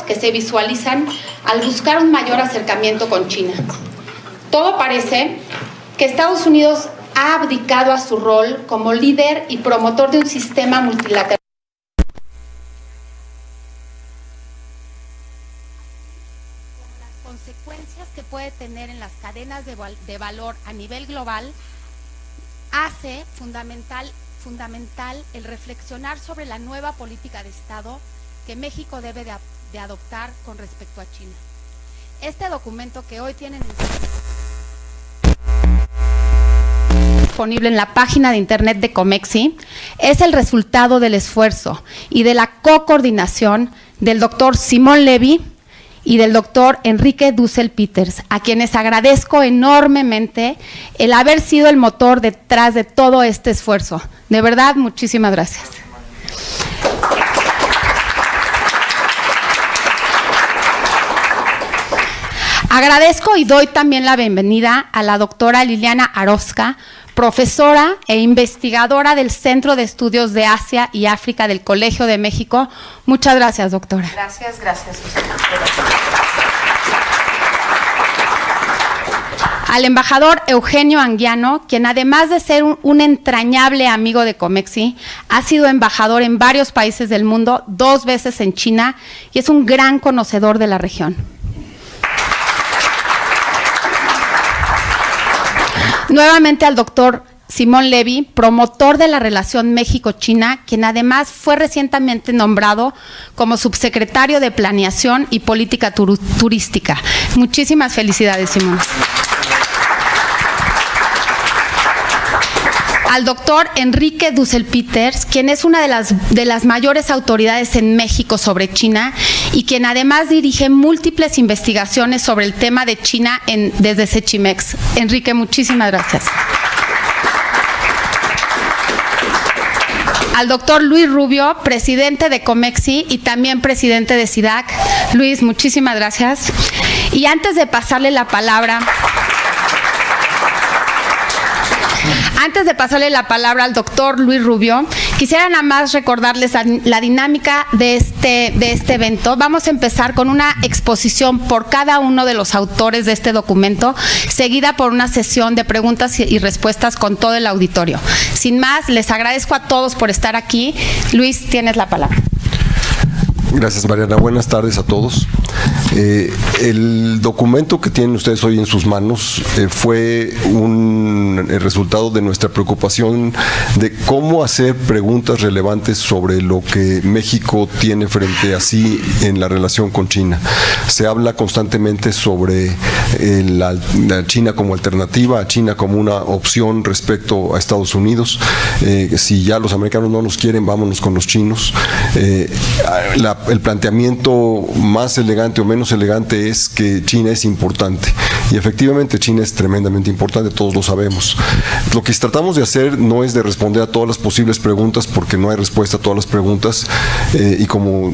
que se visualizan al buscar un mayor acercamiento con China. Todo parece que Estados Unidos ha abdicado a su rol como líder y promotor de un sistema multilateral. Las consecuencias que puede tener en las cadenas de valor a nivel global hace fundamental el reflexionar sobre la nueva política de Estado que México debe de adoptar con respecto a China. Este documento que hoy tienen disponible en la página de internet de Comexi es el resultado del esfuerzo y de la co-coordinación del doctor Simón Levy y del doctor Enrique Dussel-Peters, a quienes agradezco enormemente el haber sido el motor detrás de todo este esfuerzo. De verdad, muchísimas gracias. Agradezco y doy también la bienvenida a la doctora Liliana Arovska, profesora e investigadora del Centro de Estudios de Asia y África del Colegio de México. Muchas gracias, doctora. Gracias. Al embajador Eugenio Anguiano, quien además de ser un entrañable amigo de Comexi, ha sido embajador en varios países del mundo, 2 veces en China, y es un gran conocedor de la región. Nuevamente al doctor Simón Levy, promotor de la relación México-China, quien además fue recientemente nombrado como subsecretario de Planeación y Política Turística. Muchísimas felicidades, Simón. Al doctor Enrique Dussel-Peters, quien es una de las mayores autoridades en México sobre China y quien además dirige múltiples investigaciones sobre el tema de China desde Sechimex. Enrique, muchísimas gracias. Al doctor Luis Rubio, presidente de Comexi y también presidente de SIDAC. Luis, muchísimas gracias. Y antes de pasarle la palabra al doctor Luis Rubio, quisiera nada más recordarles la dinámica de este evento. Vamos a empezar con una exposición por cada uno de los autores de este documento, seguida por una sesión de preguntas y respuestas con todo el auditorio. Sin más, les agradezco a todos por estar aquí. Luis, tienes la palabra. Gracias, Mariana. Buenas tardes a todos. El documento que tienen ustedes hoy en sus manos fue el resultado de nuestra preocupación de cómo hacer preguntas relevantes sobre lo que México tiene frente a sí en la relación con China. Se habla constantemente sobre la China como alternativa, a China como una opción respecto a Estados Unidos. Si ya los americanos no nos quieren, vámonos con los chinos. El planteamiento más elegante o menos elegante es que China es importante, y efectivamente China es tremendamente importante, todos lo sabemos. Lo que tratamos de hacer no es de responder a todas las posibles preguntas, porque no hay respuesta a todas las preguntas, y como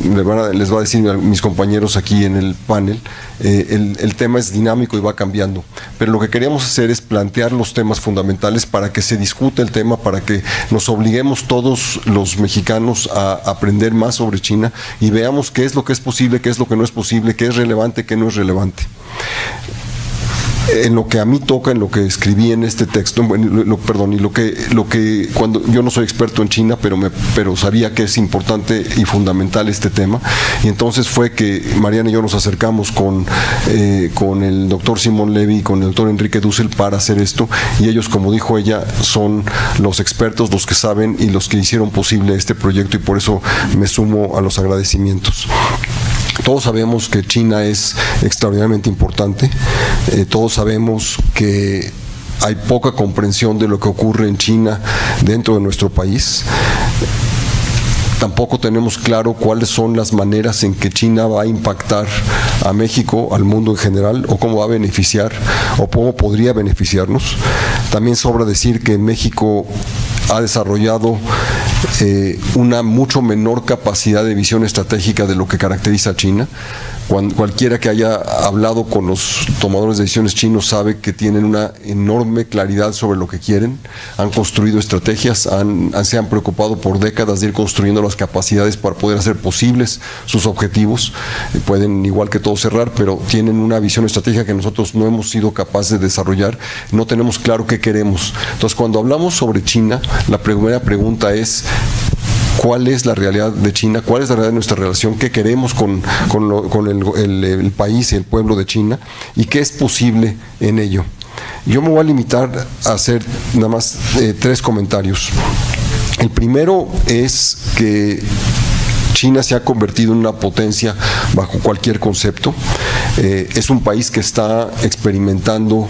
les va a decir mis compañeros aquí en el panel, el tema es dinámico y va cambiando, pero lo que queríamos hacer es plantear los temas fundamentales para que se discuta el tema, para que nos obliguemos todos los mexicanos a aprender más sobre China y veamos qué es lo que es posible, qué es lo que no es posible, qué es relevante, qué no es relevante. En lo que a mí toca, en lo que escribí en este texto, y lo que cuando yo no soy experto en China, pero sabía que es importante y fundamental este tema, y entonces fue que Mariana y yo nos acercamos con el doctor Simón Levy y con el doctor Enrique Dussel para hacer esto, y ellos, como dijo ella, son los expertos, los que saben y los que hicieron posible este proyecto, y por eso me sumo a los agradecimientos. Todos sabemos que China es extraordinariamente importante, todos sabemos que hay poca comprensión de lo que ocurre en China dentro de nuestro país. Tampoco tenemos claro cuáles son las maneras en que China va a impactar a México, al mundo en general, o cómo va a beneficiar, o cómo podría beneficiarnos. También sobra decir que México ha desarrollado una mucho menor capacidad de visión estratégica de lo que caracteriza a China. Cualquiera que haya hablado con los tomadores de decisiones chinos sabe que tienen una enorme claridad sobre lo que quieren, han construido estrategias, se han preocupado por décadas de ir construyendo las capacidades para poder hacer posibles sus objetivos. Pueden, igual que todos, cerrar, pero tienen una visión estratégica que nosotros no hemos sido capaces de desarrollar, no tenemos claro qué queremos. Entonces, cuando hablamos sobre China, la primera pregunta es: ¿cuál es la realidad de China? ¿Cuál es la realidad de nuestra relación? ¿Qué queremos con el país y el pueblo de China? ¿Y qué es posible en ello? Yo me voy a limitar a hacer nada más 3 comentarios. El primero es que China se ha convertido en una potencia bajo cualquier concepto. Es un país que está experimentando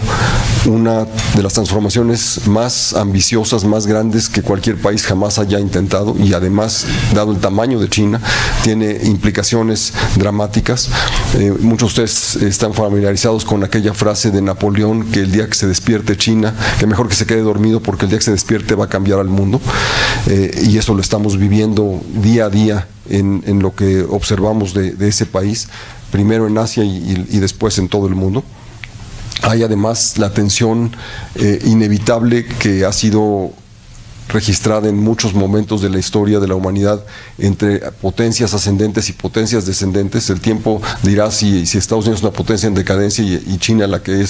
una de las transformaciones más ambiciosas, más grandes que cualquier país jamás haya intentado, y además, dado el tamaño de China, tiene implicaciones dramáticas. Muchos de ustedes están familiarizados con aquella frase de Napoleón, que el día que se despierte China, que mejor que se quede dormido, porque el día que se despierte va a cambiar al mundo, y eso lo estamos viviendo día a día en lo que observamos de ese país, primero en Asia y después en todo el mundo. Hay además la tensión inevitable que ha sido registrada en muchos momentos de la historia de la humanidad entre potencias ascendentes y potencias descendentes. El tiempo dirá si Estados Unidos es una potencia en decadencia y China la que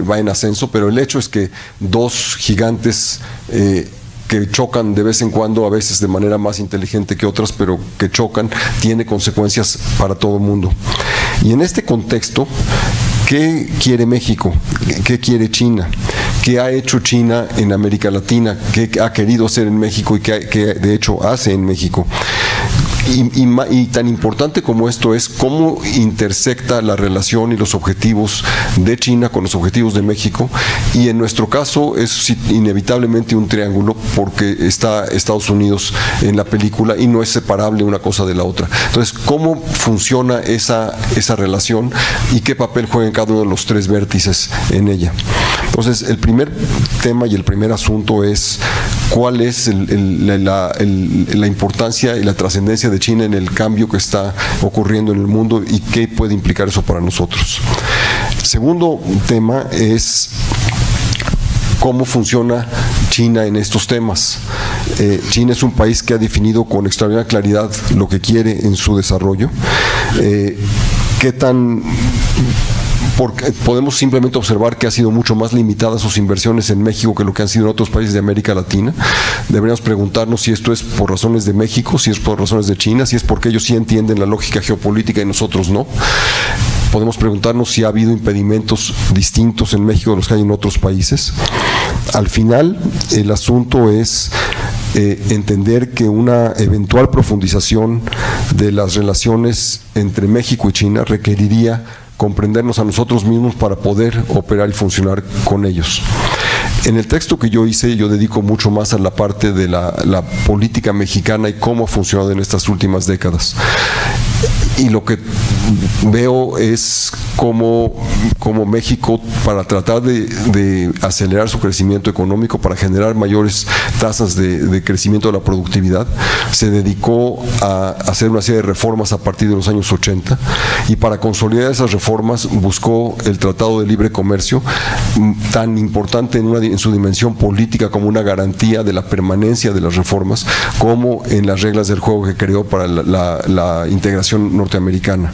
va en ascenso, pero el hecho es que dos gigantes que chocan de vez en cuando, a veces de manera más inteligente que otras, pero que chocan, tiene consecuencias para todo el mundo. Y en este contexto, ¿qué quiere México? ¿Qué quiere China? ¿Qué ha hecho China en América Latina? ¿Qué ha querido hacer en México y qué de hecho hace en México? Y tan importante como esto es cómo intersecta la relación y los objetivos de China con los objetivos de México, y en nuestro caso es inevitablemente un triángulo, porque está Estados Unidos en la película y no es separable una cosa de la otra. Entonces, ¿cómo funciona esa relación y qué papel juegan cada uno de los 3 vértices en ella? Entonces, el primer tema y el primer asunto es cuál es la importancia y la trascendencia de China en el cambio que está ocurriendo en el mundo y qué puede implicar eso para nosotros. El segundo tema es cómo funciona China en estos temas. China es un país que ha definido con extraordinaria claridad lo que quiere en su desarrollo. Porque podemos simplemente observar que ha sido mucho más limitada sus inversiones en México que lo que han sido en otros países de América Latina. Deberíamos preguntarnos si esto es por razones de México, si es por razones de China, si es porque ellos sí entienden la lógica geopolítica y nosotros no. Podemos preguntarnos si ha habido impedimentos distintos en México de los que hay en otros países. Al final, el asunto es entender que una eventual profundización de las relaciones entre México y China requeriría comprendernos a nosotros mismos para poder operar y funcionar con ellos. En el texto que yo hice, yo dedico mucho más a la parte de la política mexicana y cómo ha funcionado en estas últimas décadas. Y lo que veo es cómo México, para tratar de acelerar su crecimiento económico, para generar mayores tasas de crecimiento de la productividad, se dedicó a hacer una serie de reformas a partir de los años 80, y para consolidar esas reformas buscó el Tratado de Libre Comercio, tan importante en su dimensión política como una garantía de la permanencia de las reformas, como en las reglas del juego que creó para la integración norteamericana.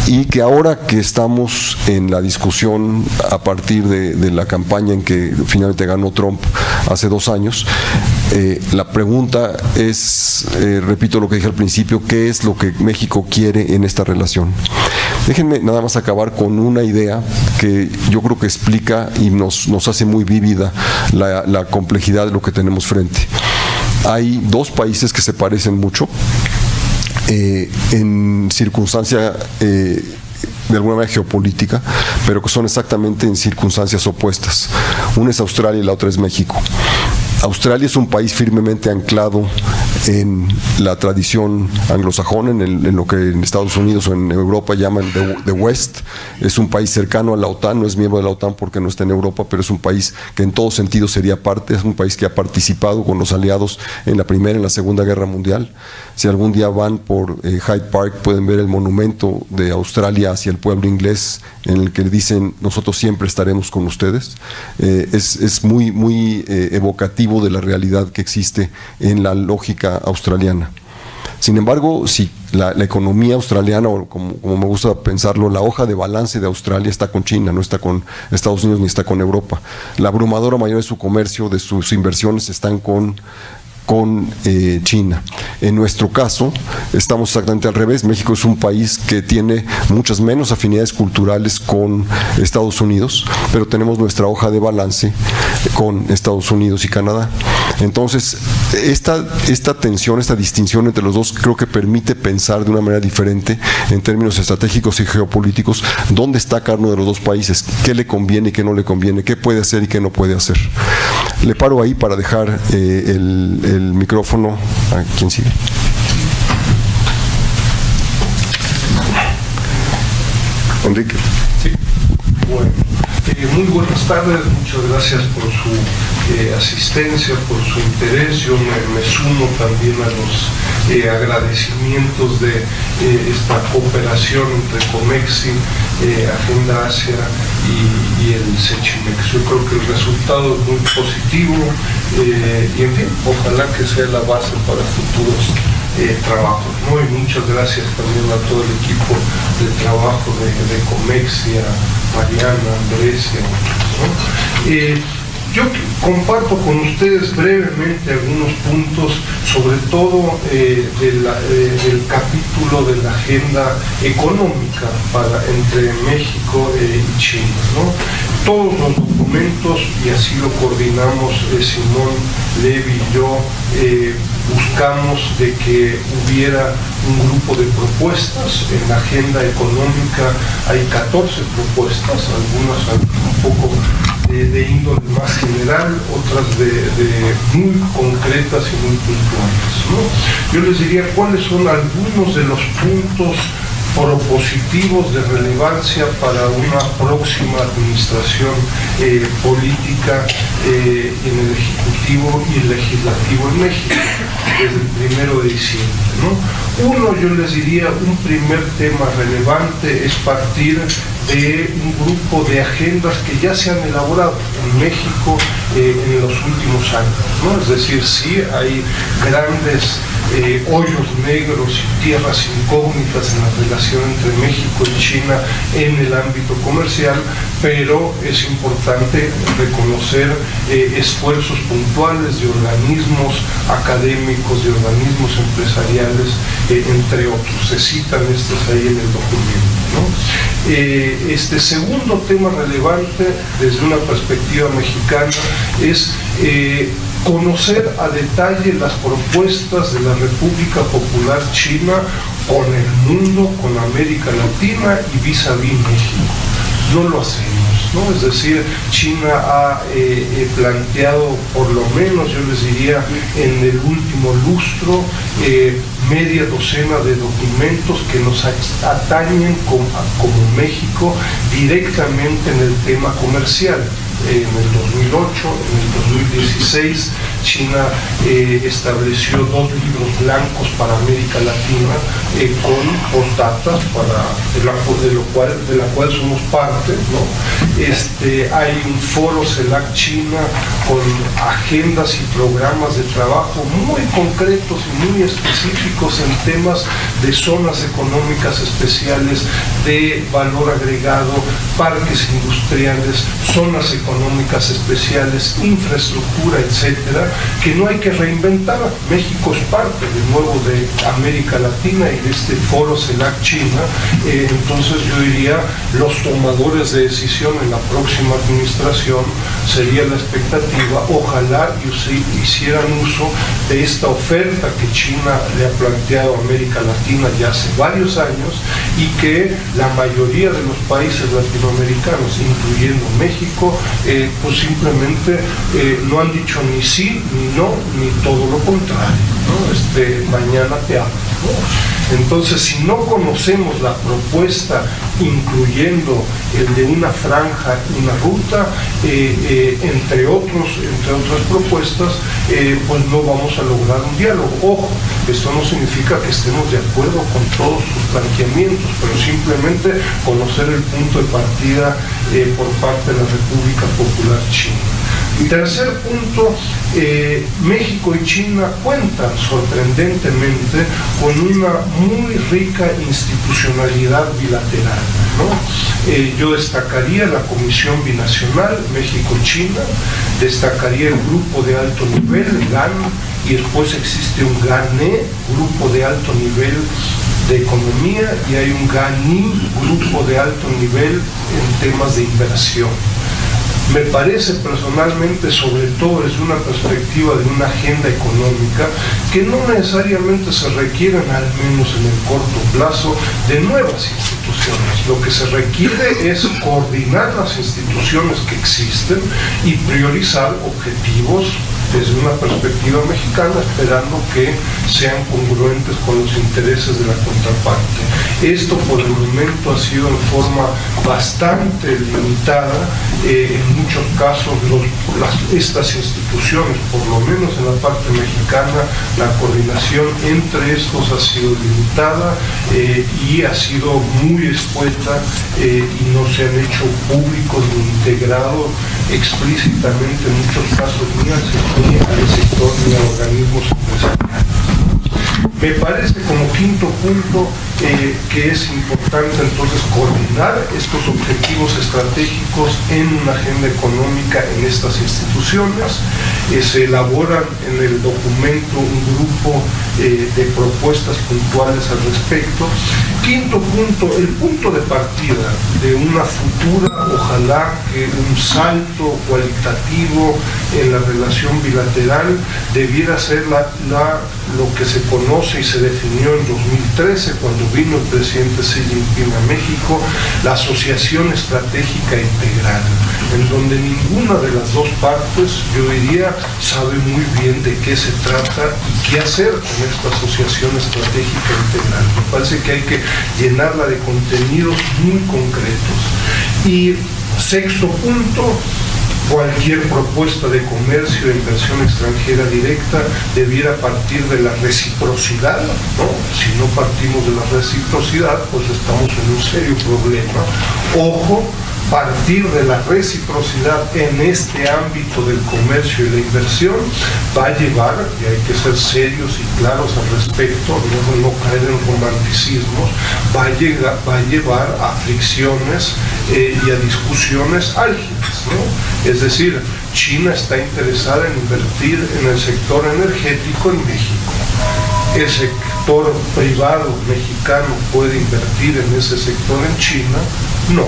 Y que ahora que estamos en la discusión a partir de la campaña en que finalmente ganó Trump hace 2 años, la pregunta es, repito lo que dije al principio, ¿qué es lo que México quiere en esta relación? Déjenme nada más acabar con una idea que yo creo que explica y nos hace muy vívida la complejidad de lo que tenemos frente. Hay 2 países que se parecen mucho en circunstancia de alguna manera geopolítica, pero que son exactamente en circunstancias opuestas. Una es Australia y la otra es México. Australia es un país firmemente anclado en la tradición anglosajona, en lo que en Estados Unidos o en Europa llaman the West. Es un país cercano a la OTAN, no es miembro de la OTAN porque no está en Europa, pero es un país que en todo sentido sería parte, es un país que ha participado con los aliados en la Primera y en la Segunda Guerra Mundial. Si algún día van por Hyde Park pueden ver el monumento de Australia hacia el pueblo inglés, en el que dicen: nosotros siempre estaremos con ustedes. Es muy evocativo de la realidad que existe en la lógica australiana. Sin embargo, si la economía australiana, o como me gusta pensarlo, la hoja de balance de Australia está con China, no está con Estados Unidos ni está con Europa. La abrumadora mayoría de su comercio, de sus inversiones, están con China. En nuestro caso, estamos exactamente al revés. México es un país que tiene muchas menos afinidades culturales con Estados Unidos, pero tenemos nuestra hoja de balance con Estados Unidos y Canadá. Entonces, esta tensión, esta distinción entre los dos, creo que permite pensar de una manera diferente en términos estratégicos y geopolíticos dónde está cada uno de los dos países, qué le conviene y qué no le conviene, qué puede hacer y qué no puede hacer. Le paro ahí para dejar el micrófono a quien sigue. Enrique. Sí. Bueno, muy buenas tardes, muchas gracias por su asistencia, por su interés. Yo me sumo también a los agradecimientos de esta cooperación entre Comexi, Agenda Asia y el Sechimex. Yo creo que el resultado es muy positivo y en fin, ojalá que sea la base para futuros trabajos, ¿no? Y muchas gracias también a todo el equipo de trabajo de Comexi, a Mariana, Andrés y a otros, ¿no? Yo comparto con ustedes brevemente algunos puntos, sobre todo del capítulo de la agenda económica entre México y China, ¿no? Todos los documentos, y así lo coordinamos Simón, Levi y yo, buscamos de que hubiera un grupo de propuestas. En la agenda económica hay 14 propuestas, algunas un poco de índole más general, otras de muy concretas y muy puntuales, ¿no? Yo les diría cuáles son algunos de los puntos propositivos de relevancia para una próxima administración política en el Ejecutivo y el Legislativo en México, desde el 1 de diciembre, ¿no? Uno, yo les diría, un primer tema relevante es partir de un grupo de agendas que ya se han elaborado en México en los últimos años, ¿no? Es decir, sí hay grandes hoyos negros y tierras incógnitas en la relación entre México y China en el ámbito comercial, pero es importante reconocer esfuerzos puntuales de organismos académicos, de organismos empresariales, entre otros. Se citan estos ahí en el documento, ¿no? Este segundo tema relevante desde una perspectiva mexicana es conocer a detalle las propuestas de la República Popular China con el mundo, con América Latina y vis-a-vis México. No lo hacemos, ¿no? Es decir, China ha planteado, por lo menos yo les diría, en el último lustro, media docena de documentos que nos atañen como México directamente en el tema comercial. En el 2008, en el 2016, China estableció 2 libros blancos para América Latina con postdatas de la cual somos parte, ¿no? Hay un foro CELAC China con agendas y programas de trabajo muy concretos y muy específicos en temas de zonas económicas especiales, de valor agregado, parques industriales, zonas económicas especiales, infraestructura, etcétera, que no hay que reinventar. México es parte de nuevo de América Latina y de este foro CELAC China. Entonces yo diría, los tomadores de decisión en la próxima administración sería la expectativa, ojalá hicieran uso de esta oferta que China le ha planteado a América Latina ya hace varios años y que la mayoría de los países latinoamericanos, incluyendo México, pues simplemente no han dicho ni sí ni no, ni todo lo contrario, ¿no? Mañana te hablo, ¿no? Entonces, si no conocemos la propuesta, incluyendo el de una franja, una ruta, entre otras propuestas, pues no vamos a lograr un diálogo. Ojo, esto no significa que estemos de acuerdo con todos sus planteamientos, pero simplemente conocer el punto de partida por parte de la República Popular China. Y tercer punto, México y China cuentan sorprendentemente con una muy rica institucionalidad bilateral, ¿no? Yo destacaría la Comisión Binacional México-China, destacaría el Grupo de Alto Nivel, GAN, y después existe un GANE, Grupo de Alto Nivel de Economía, y hay un GANI, Grupo de Alto Nivel en temas de inversión. Me parece personalmente, sobre todo desde una perspectiva de una agenda económica, que no necesariamente se requieren, al menos en el corto plazo, de nuevas instituciones. Lo que se requiere es coordinar las instituciones que existen y priorizar objetivos desde una perspectiva mexicana, esperando que sean congruentes con los intereses de la contraparte. Esto por el momento ha sido en forma bastante limitada. En muchos casos estas instituciones, por lo menos en la parte mexicana, la coordinación entre estos ha sido limitada y ha sido muy escueta y no se han hecho públicos ni integrados explícitamente en muchos casos ni al sector ni a organismos empresariales. Me parece como quinto punto que es importante entonces coordinar estos objetivos estratégicos en una agenda económica en estas instituciones. Se elaboran en el documento un grupo de propuestas puntuales al respecto. Quinto punto, el punto de partida de una futura, ojalá que un salto cualitativo en la relación bilateral debiera ser lo que se conoce y se definió en 2013 cuando vino el presidente Xi Jinping a México, la Asociación Estratégica Integral, en donde ninguna de las dos partes, yo diría, sabe muy bien de qué se trata y qué hacer con esta Asociación Estratégica Integral. Me parece que hay que llenarla de contenidos muy concretos. Y sexto punto, cualquier propuesta de comercio e inversión extranjera directa debiera partir de la reciprocidad, ¿no? Si no partimos de la reciprocidad, pues estamos en un serio problema. Ojo, partir de la reciprocidad en este ámbito del comercio y la inversión va a llevar, y hay que ser serios y claros al respecto, no caer en romanticismos, va a llevar a fricciones y a discusiones álgidas, ¿no? Es decir, China está interesada en invertir en el sector energético en México. ¿El sector privado mexicano puede invertir en ese sector en China? No.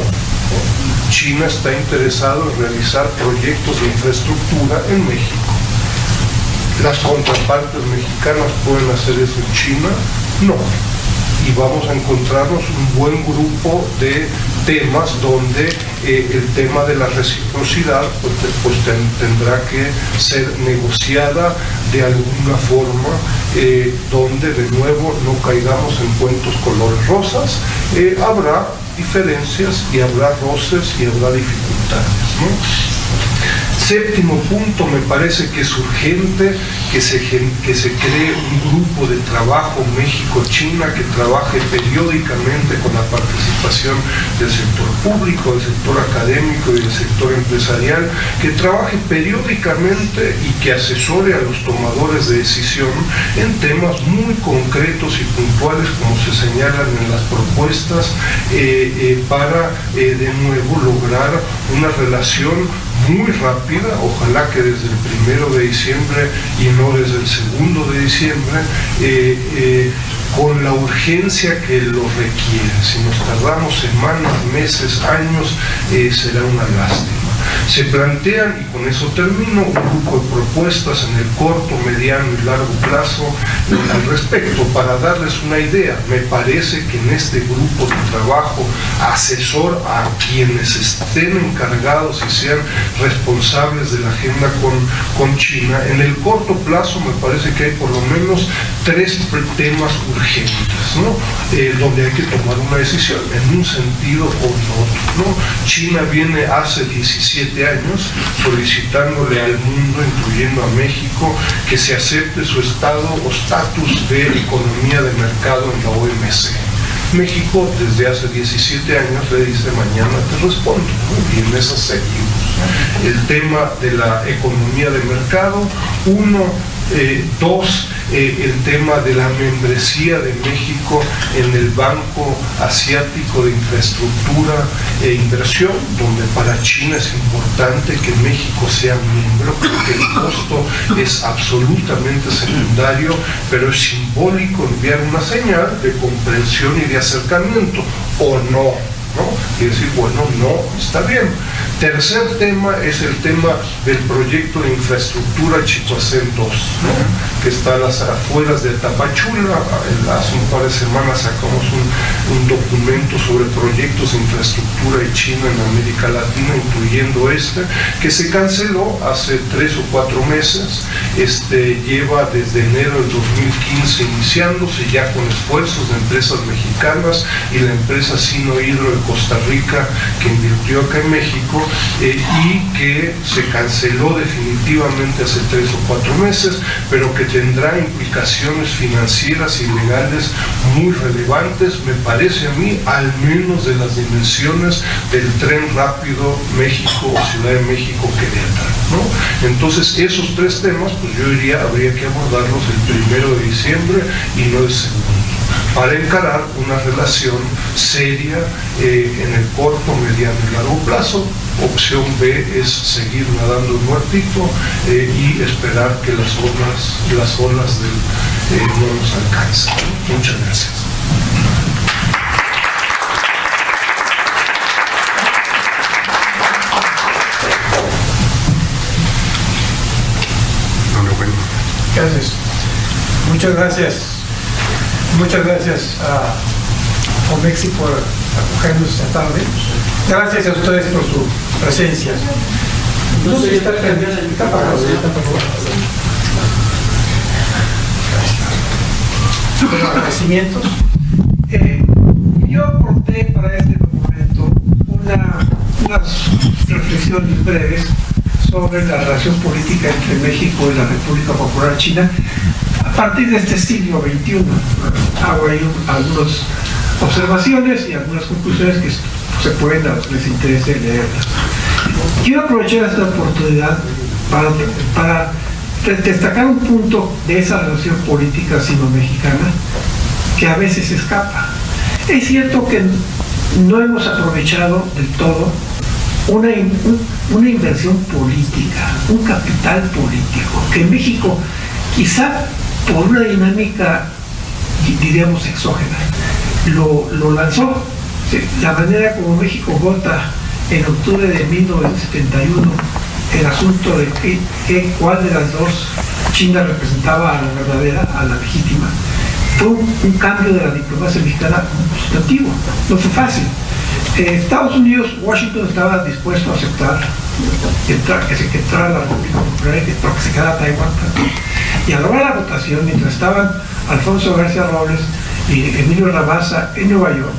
China está interesado en realizar proyectos de infraestructura en México. ¿Las contrapartes mexicanas pueden hacer eso en China? No. Y vamos a encontrarnos un buen grupo de temas donde el tema de la reciprocidad pues tendrá que ser negociada de alguna forma, donde de nuevo no caigamos en cuentos colores rosas. Habrá diferencias y habrá roces y habrá dificultades, ¿no? Séptimo punto, me parece que es urgente que se cree un grupo de trabajo México-China que trabaje periódicamente con la participación del sector público, del sector académico y del sector empresarial, que trabaje periódicamente y que asesore a los tomadores de decisión en temas muy concretos y puntuales, como se señalan en las propuestas, para de nuevo lograr una relación muy rápida, ojalá que desde el 1 de diciembre y no desde el 2 de diciembre, con la urgencia que lo requiere. Si nos tardamos semanas, meses, años, será una lástima. Se plantean, y con eso termino, un grupo de propuestas en el corto, mediano y largo plazo al respecto. Para darles una idea, me parece que en este grupo de trabajo asesor a quienes estén encargados y sean responsables de la agenda con China, en el corto plazo me parece que hay por lo menos 3 temas urgentes, ¿no? Donde hay que tomar una decisión en un sentido o en otro, ¿no? China viene hace 17 años solicitándole al mundo, incluyendo a México, que se acepte su estado o estatus de economía de mercado en la OMC. México desde hace 17 años le dice mañana te respondo, ¿no? Y en esas seguimos. El tema de la economía de mercado, 1, 2, el tema de la membresía de México en el Banco Asiático de Infraestructura e Inversión, donde para China es importante que México sea miembro, porque el costo es absolutamente secundario, pero es simbólico enviar una señal de comprensión y de acercamiento, o no, ¿no? Y decir, bueno, no, está bien. Tercer tema es el tema del proyecto de infraestructura Chicoacén 2, ¿no? Que está a las afueras de Tapachula. Hace un par de semanas sacamos un documento sobre proyectos de infraestructura de China en América Latina, incluyendo que se canceló hace 3 o 4 meses. Lleva desde enero del 2015 iniciándose, ya con esfuerzos de empresas mexicanas y la empresa Sino Hidro de Costa Rica, que invirtió acá en México, y que se canceló definitivamente hace 3 o 4 meses, pero que tendrá implicaciones financieras y legales muy relevantes, me parece a mí, al menos de las dimensiones del tren rápido México o Ciudad de México-Querétaro, ¿no? Entonces esos 3 temas, pues yo diría, habría que abordarlos el 1 de diciembre y no el 2, para encarar una relación seria en el corto, mediano y largo plazo. Opción B es seguir nadando el muertito y esperar que las olas no nos alcancen. Muchas gracias. Gracias. Muchas gracias. Muchas gracias a Comexi por acogernos esta tarde. Gracias a ustedes por su presencia. No sé, está apagado. Los agradecimientos. Yo aporté para este documento unas reflexiones breves sobre la relación política entre México y la República Popular China a partir de este siglo XXI. Hago ahí algunas observaciones y algunas conclusiones que se pueden, a los que les interese leerlas. Quiero aprovechar esta oportunidad para destacar un punto de esa relación política sino-mexicana que a veces escapa. Es cierto que no hemos aprovechado del todo una inversión política, un capital político, que México, quizá por una dinámica, diríamos, exógena, lo lanzó. La manera como México vota en octubre de 1971 el asunto de cuál de las dos China representaba a la verdadera, a la legítima, fue un cambio de la diplomacia mexicana sustantivo. No fue fácil. Estados Unidos, Washington estaba dispuesto a aceptar que se entrara la República Popular, que se quedara Taiwán. Y a la hora de la votación, mientras estaban Alfonso García Robles y Emilio Rabasa en Nueva York,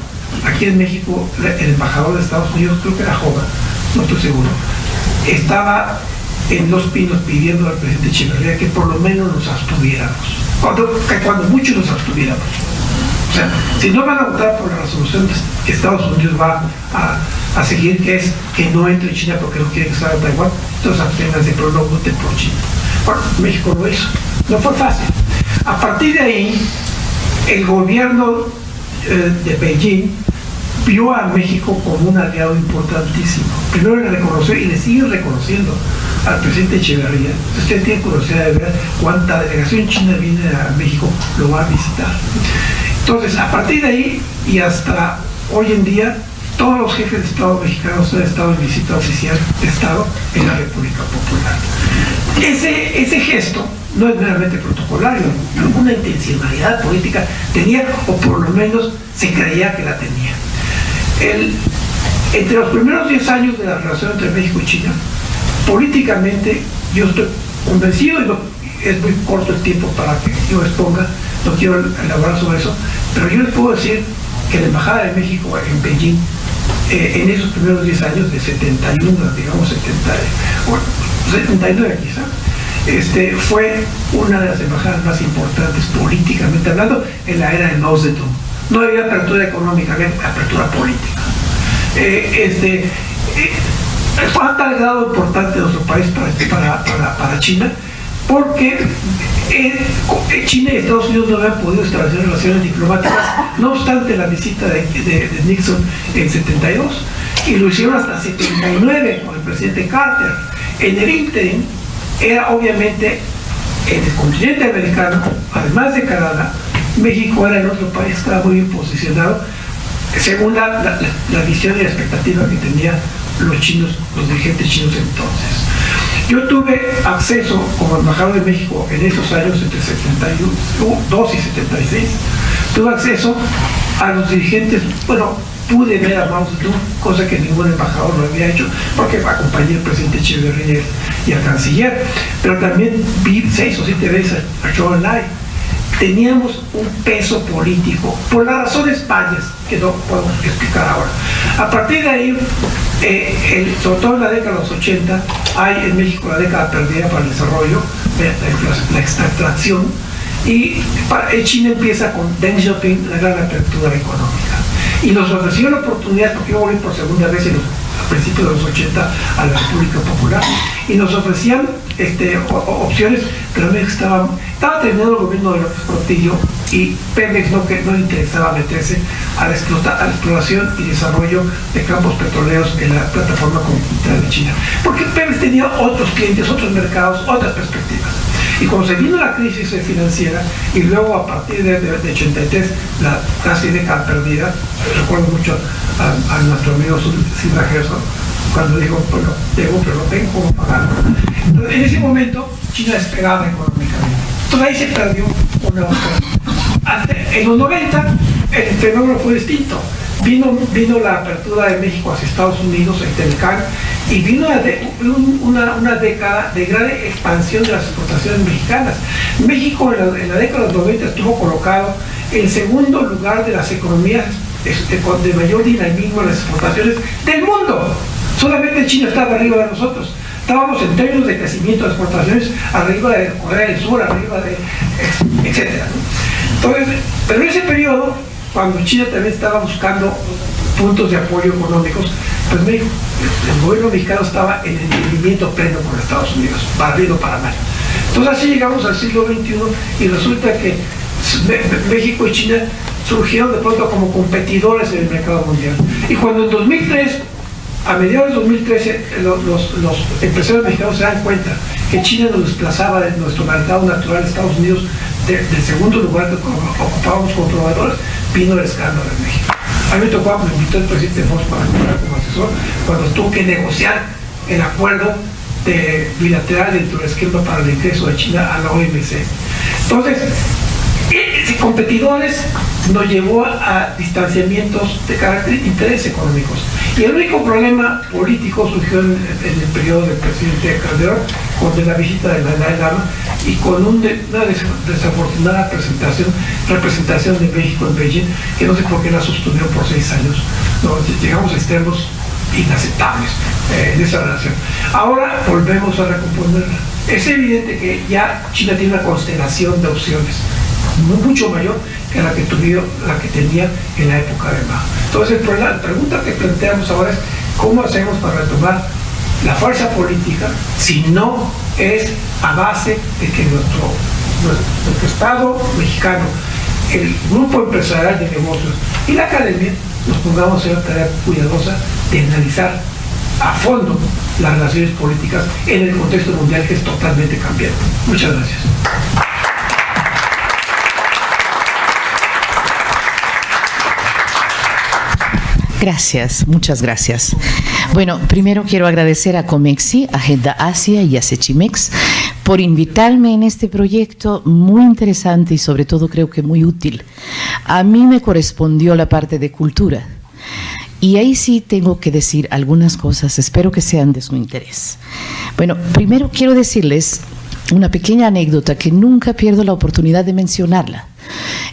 aquí en México, el embajador de Estados Unidos, creo que era Jova, no estoy seguro, estaba en Los Pinos pidiendo al presidente Echeverría que por lo menos nos abstuviéramos, cuando mucho nos abstuviéramos. O sea, si no van a votar por la resolución que Estados Unidos va a seguir, que es que no entre China porque no quieren que salga Taiwán, entonces absténganse, pero no voten por China. Bueno, México lo hizo. No fue fácil. A partir de ahí, el gobierno de Beijing vio a México como un aliado importantísimo. Primero le reconoció y le sigue reconociendo al presidente Echeverría. Usted tiene curiosidad de ver cuánta delegación china viene a México, lo va a visitar. Entonces, a partir de ahí y hasta hoy en día, todos los jefes de Estado mexicanos han estado en visita oficial de Estado en la República Popular. Ese gesto no es meramente protocolario, alguna intencionalidad política tenía, o por lo menos se creía que la tenía. Entre los primeros 10 años de la relación entre México y China, políticamente yo estoy convencido, y es muy corto el tiempo para que yo exponga, no quiero elaborar sobre eso, pero yo les puedo decir que la Embajada de México en Beijing, en esos primeros 10 años, de 71, digamos 79 quizá, fue una de las embajadas más importantes políticamente hablando en la era de Mao Zedong. No había apertura económica, había apertura política. Fue a tal grado importante nuestro país para China, porque China y Estados Unidos no habían podido establecer relaciones diplomáticas, no obstante la visita de Nixon en 72, y lo hicieron hasta 79 con el presidente Carter. En el ínterin era obviamente en el continente americano, además de Canadá, México era el otro país que estaba muy bien posicionado, según la visión y la expectativa que tenían los dirigentes chinos entonces. Yo tuve acceso como embajador de México en esos años entre 72 y 76, tuve acceso a los dirigentes, pude ver a Mao Zedong, cosa que ningún embajador lo había hecho, porque acompañé al presidente Echeverría y al canciller, pero también vi 6 o 7 veces a Zhou Enlai. Teníamos un peso político, por las razones varias que no puedo explicar ahora. A partir de ahí, sobre todo en la década de los 80, hay en México la década perdida para el desarrollo, la extracción, y China empieza con Deng Xiaoping la gran apertura económica. Y nos ofreció la oportunidad, porque yo volví por segunda vez a principios de los 80 a la República Popular, y nos ofrecían opciones, pero México estaba terminando el gobierno de López Portillo, y Pemex no le interesaba meterse a la exploración y desarrollo de campos petroleros en la plataforma continental de China, porque Pemex tenía otros clientes, otros mercados, otras perspectivas. Y cuando se vino la crisis financiera, y luego a partir de 83, la casi década perdida, recuerdo mucho a nuestro amigo Silva Gerson, cuando dijo, bueno, debo, pero no tengo cómo pagarlo. Entonces, en ese momento, China despegaba económicamente. Entonces ahí se perdió una oportunidad. En los 90, el fenómeno fue distinto. Vino la apertura de México hacia Estados Unidos, el Telecán, y vino una década de gran expansión de las exportaciones mexicanas. México en la década de los 90 estuvo colocado en segundo lugar de las economías de mayor dinamismo en las exportaciones del mundo. Solamente China estaba arriba de nosotros. Estábamos en términos de crecimiento de exportaciones arriba de Corea del Sur, arriba de etcétera, ¿no? Entonces, pero en ese periodo, cuando China también estaba buscando puntos de apoyo económicos, pues México, el gobierno mexicano estaba en entendimiento pleno con Estados Unidos, para bien o para mal. Entonces así llegamos al siglo XXI y resulta que México y China surgieron de pronto como competidores en el mercado mundial. Y cuando en 2003, a mediados de 2013, los empresarios mexicanos se dan cuenta que China nos desplazaba de nuestro mercado natural de Estados Unidos del segundo lugar que ocupábamos como proveedores, vino el escándalo en México. A mí me tocó, me invitó el presidente Fox para entrar como asesor cuando tuvo que negociar el acuerdo bilateral dentro del esquema para el ingreso de China a la OMC. Entonces, competidores nos llevó a distanciamientos de carácter de intereses económicos. Y el único problema político surgió en el periodo del presidente Calderón, con la visita de Dalai Lama y con una desafortunada representación de México en Beijing, que no sé por qué la sostuvieron por 6 años. No, llegamos a extremos inaceptables en esa relación. Ahora volvemos a recomponerla. Es evidente que ya China tiene una constelación de opciones mucho mayor que la que tenía en la época de Mao. Entonces, la pregunta que planteamos ahora es ¿cómo hacemos para retomar la fuerza política si no es a base de que nuestro Estado mexicano, el grupo empresarial de negocios y la academia nos pongamos a hacer una tarea cuidadosa de analizar a fondo las relaciones políticas en el contexto mundial que es totalmente cambiante? Muchas gracias. Gracias, muchas gracias. Bueno, primero quiero agradecer a Comexi, a Agenda Asia y a Sechimex por invitarme en este proyecto muy interesante y sobre todo creo que muy útil. A mí me correspondió la parte de cultura y ahí sí tengo que decir algunas cosas, espero que sean de su interés. Bueno, primero quiero decirles una pequeña anécdota que nunca pierdo la oportunidad de mencionarla.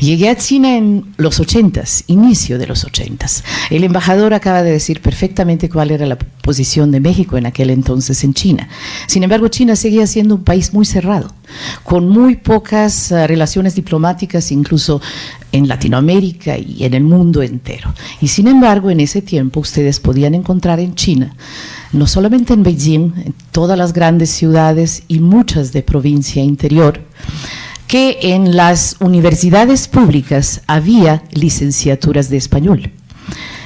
Llegué a China en los 80s, inicio de los 80s. El embajador acaba de decir perfectamente cuál era la posición de México en aquel entonces en China. Sin embargo, China seguía siendo un país muy cerrado, con muy pocas relaciones diplomáticas, incluso en Latinoamérica y en el mundo entero. Y sin embargo, en ese tiempo ustedes podían encontrar en China, no solamente en Beijing, en todas las grandes ciudades y muchas de provincia interior, que en las universidades públicas había licenciaturas de español.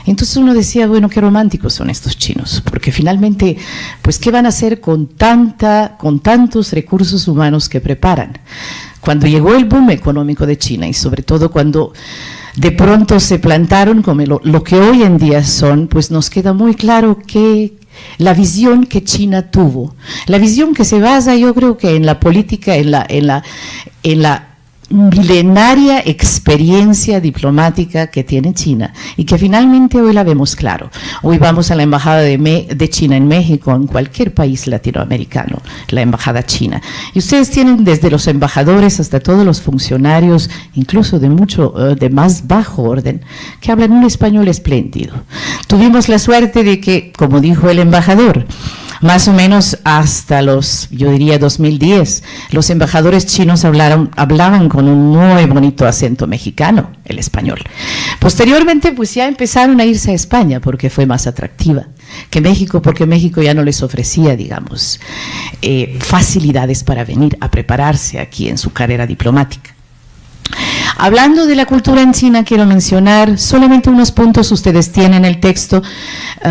Entonces uno decía, bueno, qué románticos son estos chinos, porque finalmente, pues, ¿qué van a hacer con tantos recursos humanos que preparan? Cuando llegó el boom económico de China y sobre todo cuando de pronto se plantaron como lo que hoy en día son, pues nos queda muy claro que la visión que China tuvo, la visión que se basa, yo creo que en la política, en la milenaria experiencia diplomática que tiene China y que finalmente hoy la vemos claro. Hoy vamos a la embajada de China en México, en cualquier país latinoamericano, la embajada china. Y ustedes tienen desde los embajadores hasta todos los funcionarios, incluso de más bajo orden, que hablan un español espléndido. Tuvimos la suerte de que, como dijo el embajador, más o menos hasta yo diría 2010, los embajadores chinos hablaban con un muy bonito acento mexicano, el español. Posteriormente, pues ya empezaron a irse a España porque fue más atractiva que México, porque México ya no les ofrecía, digamos, facilidades para venir a prepararse aquí en su carrera diplomática. Hablando de la cultura en China, quiero mencionar solamente unos puntos. Ustedes tienen el texto,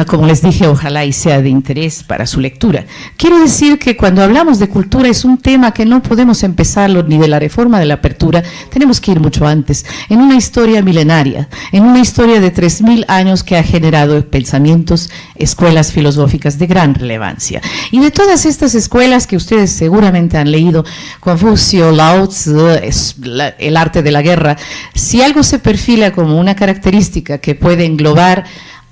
como les dije, ojalá y sea de interés para su lectura. Quiero decir que cuando hablamos de cultura es un tema que no podemos empezarlo ni de la reforma de la apertura, tenemos que ir mucho antes, en una historia milenaria, en una historia de 3.000 años que ha generado pensamientos, escuelas filosóficas de gran relevancia. Y de todas estas escuelas que ustedes seguramente han leído, Confucio, Lao Tzu, el arte de la guerra, si algo se perfila como una característica que puede englobar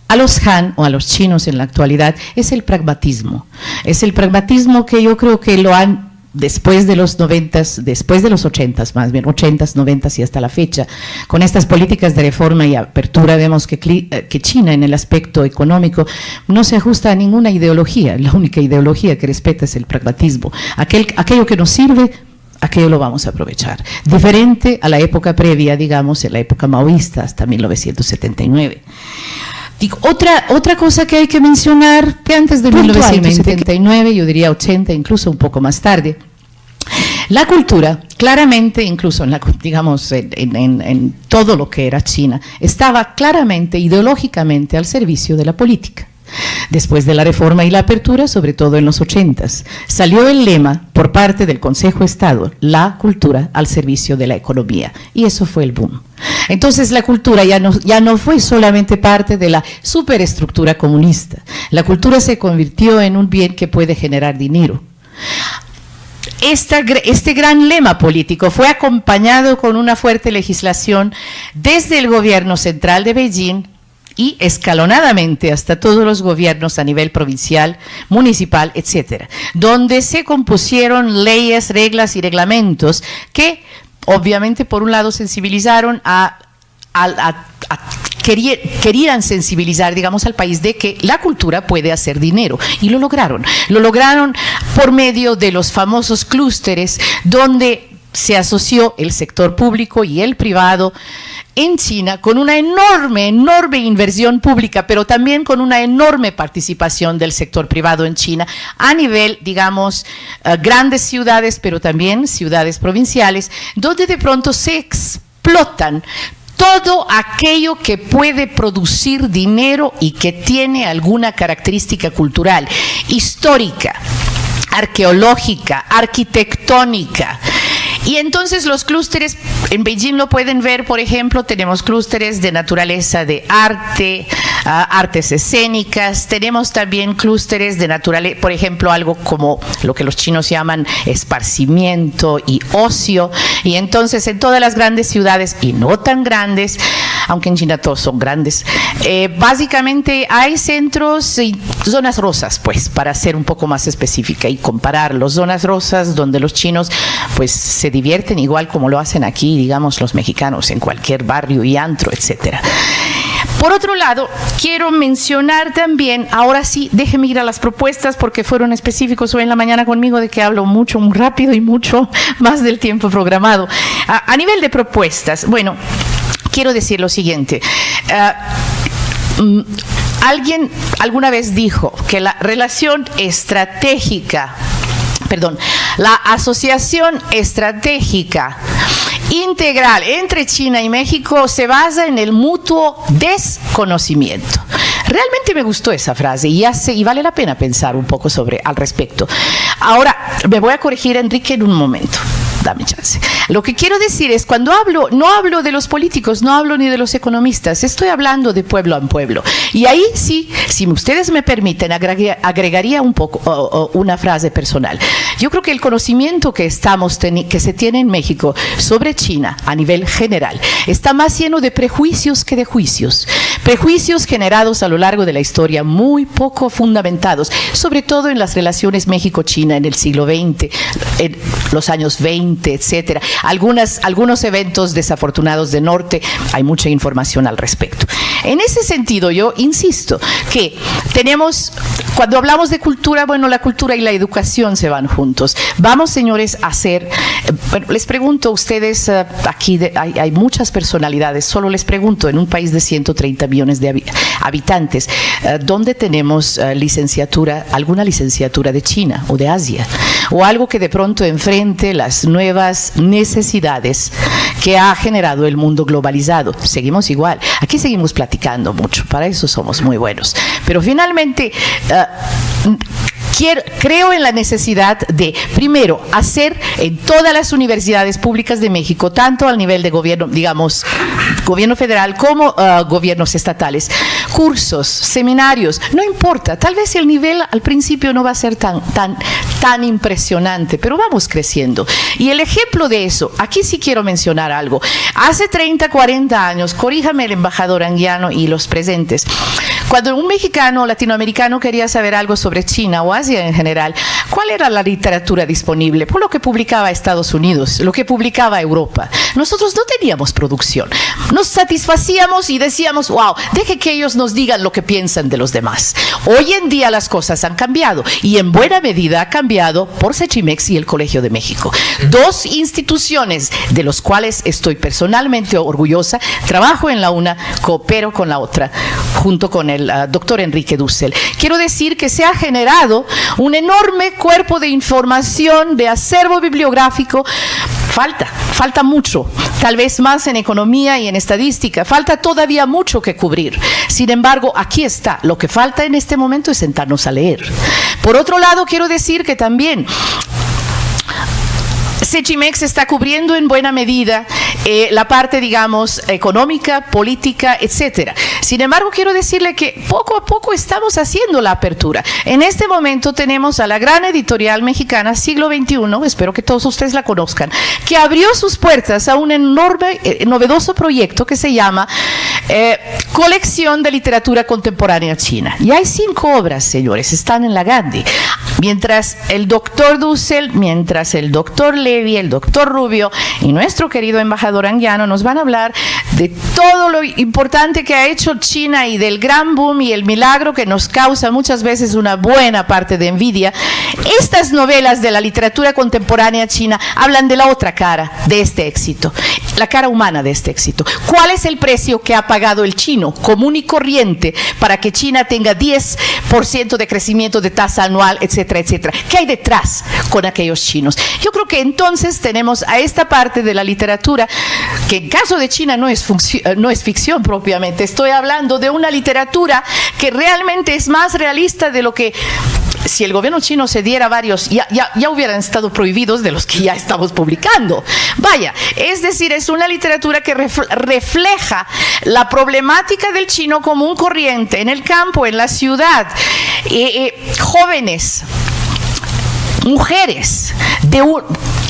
a los Han o a los chinos en la actualidad, es el pragmatismo. Es el pragmatismo que yo creo que lo han, después de los 90s, después de los 80s, más bien 80s, 90s y hasta la fecha, con estas políticas de reforma y apertura, vemos que China en el aspecto económico no se ajusta a ninguna ideología. La única ideología que respeta es el pragmatismo. Aquello que nos sirve, aquello lo vamos a aprovechar. Diferente a la época previa, digamos, en la época maoísta, hasta 1979. Otra cosa que hay que mencionar, que antes de 1979, yo diría 80, incluso un poco más tarde, la cultura, claramente, incluso en todo lo que era China, estaba claramente, ideológicamente, al servicio de la política. Después de la reforma y la apertura, sobre todo en los 80s, salió el lema por parte del Consejo de Estado, la cultura al servicio de la economía, y eso fue el boom. Entonces la cultura ya no fue solamente parte de la superestructura comunista, la cultura se convirtió en un bien que puede generar dinero. Este gran lema político fue acompañado con una fuerte legislación desde el gobierno central de Beijing y escalonadamente hasta todos los gobiernos a nivel provincial, municipal, etcétera, donde se compusieron leyes, reglas y reglamentos que obviamente por un lado sensibilizaron querían sensibilizar, digamos, al país de que la cultura puede hacer dinero, y lo lograron por medio de los famosos clústeres donde se asoció el sector público y el privado en China con una enorme inversión pública, pero también con una enorme participación del sector privado en China a nivel, digamos, grandes ciudades, pero también ciudades provinciales, donde de pronto se explotan todo aquello que puede producir dinero y que tiene alguna característica cultural, histórica, arqueológica, arquitectónica. Y entonces los clústeres, en Beijing lo pueden ver, por ejemplo, tenemos clústeres de naturaleza, de arte, artes escénicas, tenemos también clústeres de naturaleza, por ejemplo, algo como lo que los chinos llaman esparcimiento y ocio, y entonces en todas las grandes ciudades, y no tan grandes, aunque en China todos son grandes, básicamente hay centros y zonas rosas, pues, para ser un poco más específica y compararlos, zonas rosas donde los chinos pues se divierten igual como lo hacen aquí, digamos, los mexicanos en cualquier barrio y antro, etcétera. Por otro lado, quiero mencionar también, ahora sí, déjenme ir a las propuestas porque fueron específicos hoy en la mañana conmigo de que hablo mucho, muy rápido y mucho más del tiempo programado. A nivel de propuestas, bueno, quiero decir lo siguiente. Alguien alguna vez dijo que la relación estratégica, la asociación estratégica integral entre China y México se basa en el mutuo desconocimiento. Realmente me gustó esa frase y vale la pena pensar un poco al respecto. Ahora, me voy a corregir, Enrique, en un momento. Dame chance. Lo que quiero decir es, cuando hablo, no hablo de los políticos, no hablo ni de los economistas, estoy hablando de pueblo a pueblo. Y ahí sí, si ustedes me permiten, agregaría un poco una frase personal. Yo creo que el conocimiento que se tiene en México sobre China a nivel general está más lleno de prejuicios que de juicios. Prejuicios generados a lo largo de la historia, muy poco fundamentados, sobre todo en las relaciones México-China en el siglo XX, en los años 20, etcétera. Algunos eventos desafortunados de norte, hay mucha información al respecto. En ese sentido, yo insisto que cuando hablamos de cultura, bueno, la cultura y la educación se van juntos. Vamos, señores, a hacer, bueno, les pregunto a ustedes, aquí hay muchas personalidades, solo les pregunto, en un país de 130 millones de habitantes, ¿dónde tenemos alguna licenciatura de China o de Asia? O algo que de pronto enfrente las nuevas necesidades que ha generado el mundo globalizado. Seguimos igual. Aquí seguimos platicando mucho. Para eso somos muy buenos. Pero finalmente, creo en la necesidad de, primero, hacer en todas las universidades públicas de México, tanto al nivel de gobierno, digamos, gobierno federal como gobiernos estatales, cursos, seminarios, no importa, tal vez el nivel al principio no va a ser tan impresionante, pero vamos creciendo. Y el ejemplo de eso, aquí sí quiero mencionar algo. Hace 30, 40 años, corríjame el embajador Anguiano y los presentes, cuando un mexicano o latinoamericano quería saber algo sobre China o Asia en general, ¿cuál era la literatura disponible? Por lo que publicaba Estados Unidos, lo que publicaba Europa. Nosotros no teníamos producción. Nos satisfacíamos y decíamos, wow, deje que ellos nos digan lo que piensan de los demás. Hoy en día las cosas han cambiado y en buena medida ha cambiado por Sechimex y el Colegio de México. Dos instituciones de los cuales estoy personalmente orgullosa. Trabajo en la una, coopero con la otra, junto con el doctor Enrique Dussel. Quiero decir que se ha generado un enorme cuerpo de información, de acervo bibliográfico. Falta mucho, tal vez más en economía y en estadística, falta todavía mucho que cubrir. Sin embargo, aquí está, lo que falta en este momento es sentarnos a leer. Por otro lado, quiero decir que también Sechimex está cubriendo en buena medida la parte, digamos, económica, política, etcétera. Sin embargo, quiero decirle que poco a poco estamos haciendo la apertura. En este momento tenemos a la gran editorial mexicana Siglo XXI, espero que todos ustedes la conozcan, que abrió sus puertas a un enorme, novedoso proyecto que se llama Colección de Literatura Contemporánea China. Y hay 5 obras, señores, están en la Gandhi. Mientras el doctor Dussel, mientras el doctor Levy, el doctor Rubio y nuestro querido embajador Anguiano nos van a hablar de todo lo importante que ha hecho China y del gran boom y el milagro que nos causa muchas veces una buena parte de envidia. Estas novelas de la literatura contemporánea china hablan de la otra cara de este éxito, la cara humana de este éxito. ¿Cuál es el precio que ha pagado el chino común y corriente para que China tenga 10% de crecimiento de tasa anual, etcétera, etcétera? ¿Qué hay detrás con aquellos chinos? Yo creo que entonces tenemos a esta parte de la literatura que en caso de China no es ficción propiamente. Estoy hablando de una literatura que realmente es más realista de lo que si el gobierno chino se diera varios, ya hubieran estado prohibidos de los que ya estamos publicando. Vaya, es decir, es una literatura que refleja la problemática del chino común corriente en el campo, en la ciudad, jóvenes, mujeres,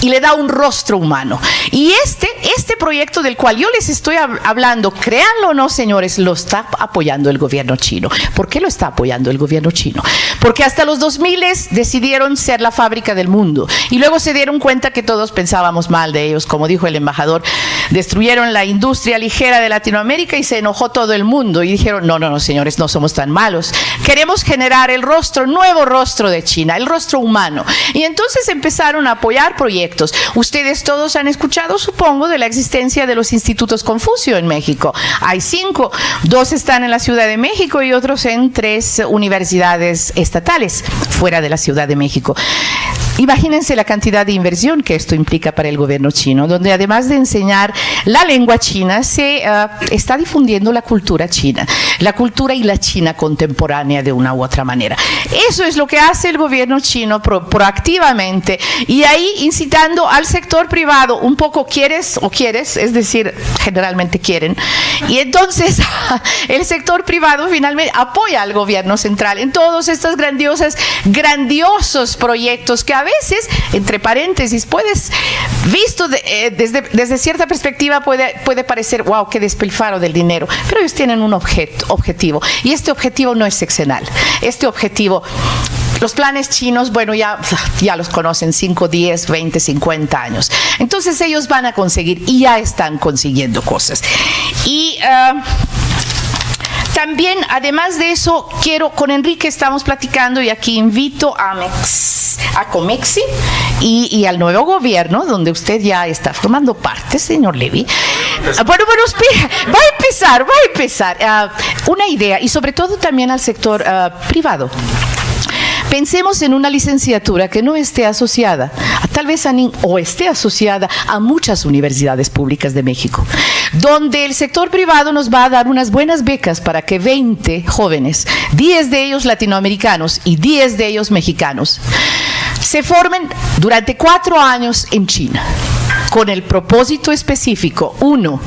y le da un rostro humano. Y este proyecto del cual yo les estoy hablando, créanlo o no, señores, lo está apoyando el gobierno chino. ¿Por qué lo está apoyando el gobierno chino? Porque hasta los 2000 decidieron ser la fábrica del mundo y luego se dieron cuenta que todos pensábamos mal de ellos. Como dijo el embajador, destruyeron la industria ligera de Latinoamérica y se enojó todo el mundo y dijeron, no, señores, no somos tan malos. Queremos generar el nuevo rostro de China, el rostro humano. Y entonces empezaron a apoyar proyectos. Ustedes todos han escuchado, supongo, de la existencia de los institutos Confucio en México. Hay 5, 2 están en la Ciudad de México y otros en 3 universidades estatales fuera de la Ciudad de México. Imagínense la cantidad de inversión que esto implica para el gobierno chino, donde además de enseñar la lengua china, se está difundiendo la cultura china, la cultura y la China contemporánea de una u otra manera. Eso es lo que hace el gobierno chino proactivamente, y ahí incitando al sector privado, un poco quieres, es decir, generalmente quieren, y entonces el sector privado finalmente apoya al gobierno central en todos estos grandiosos proyectos que a veces, entre paréntesis, visto desde cierta perspectiva puede parecer, wow, qué despilfarro del dinero, pero ellos tienen un objetivo, y este objetivo no es sexenal. Este objetivo, los planes chinos, bueno, ya los conocen, 5, 10, 20, 50 años. Entonces ellos van a conseguir, y ya están consiguiendo cosas. Y también, además de eso, con Enrique estamos platicando, y aquí invito a Comexi y al nuevo gobierno, donde usted ya está formando parte, señor Levy. Bueno, va a empezar una idea, y sobre todo también al sector privado. Pensemos en una licenciatura que no esté asociada, o esté asociada a muchas universidades públicas de México, donde el sector privado nos va a dar unas buenas becas para que 20 jóvenes, 10 de ellos latinoamericanos y 10 de ellos mexicanos, se formen durante 4 años en China, con el propósito específico: 1,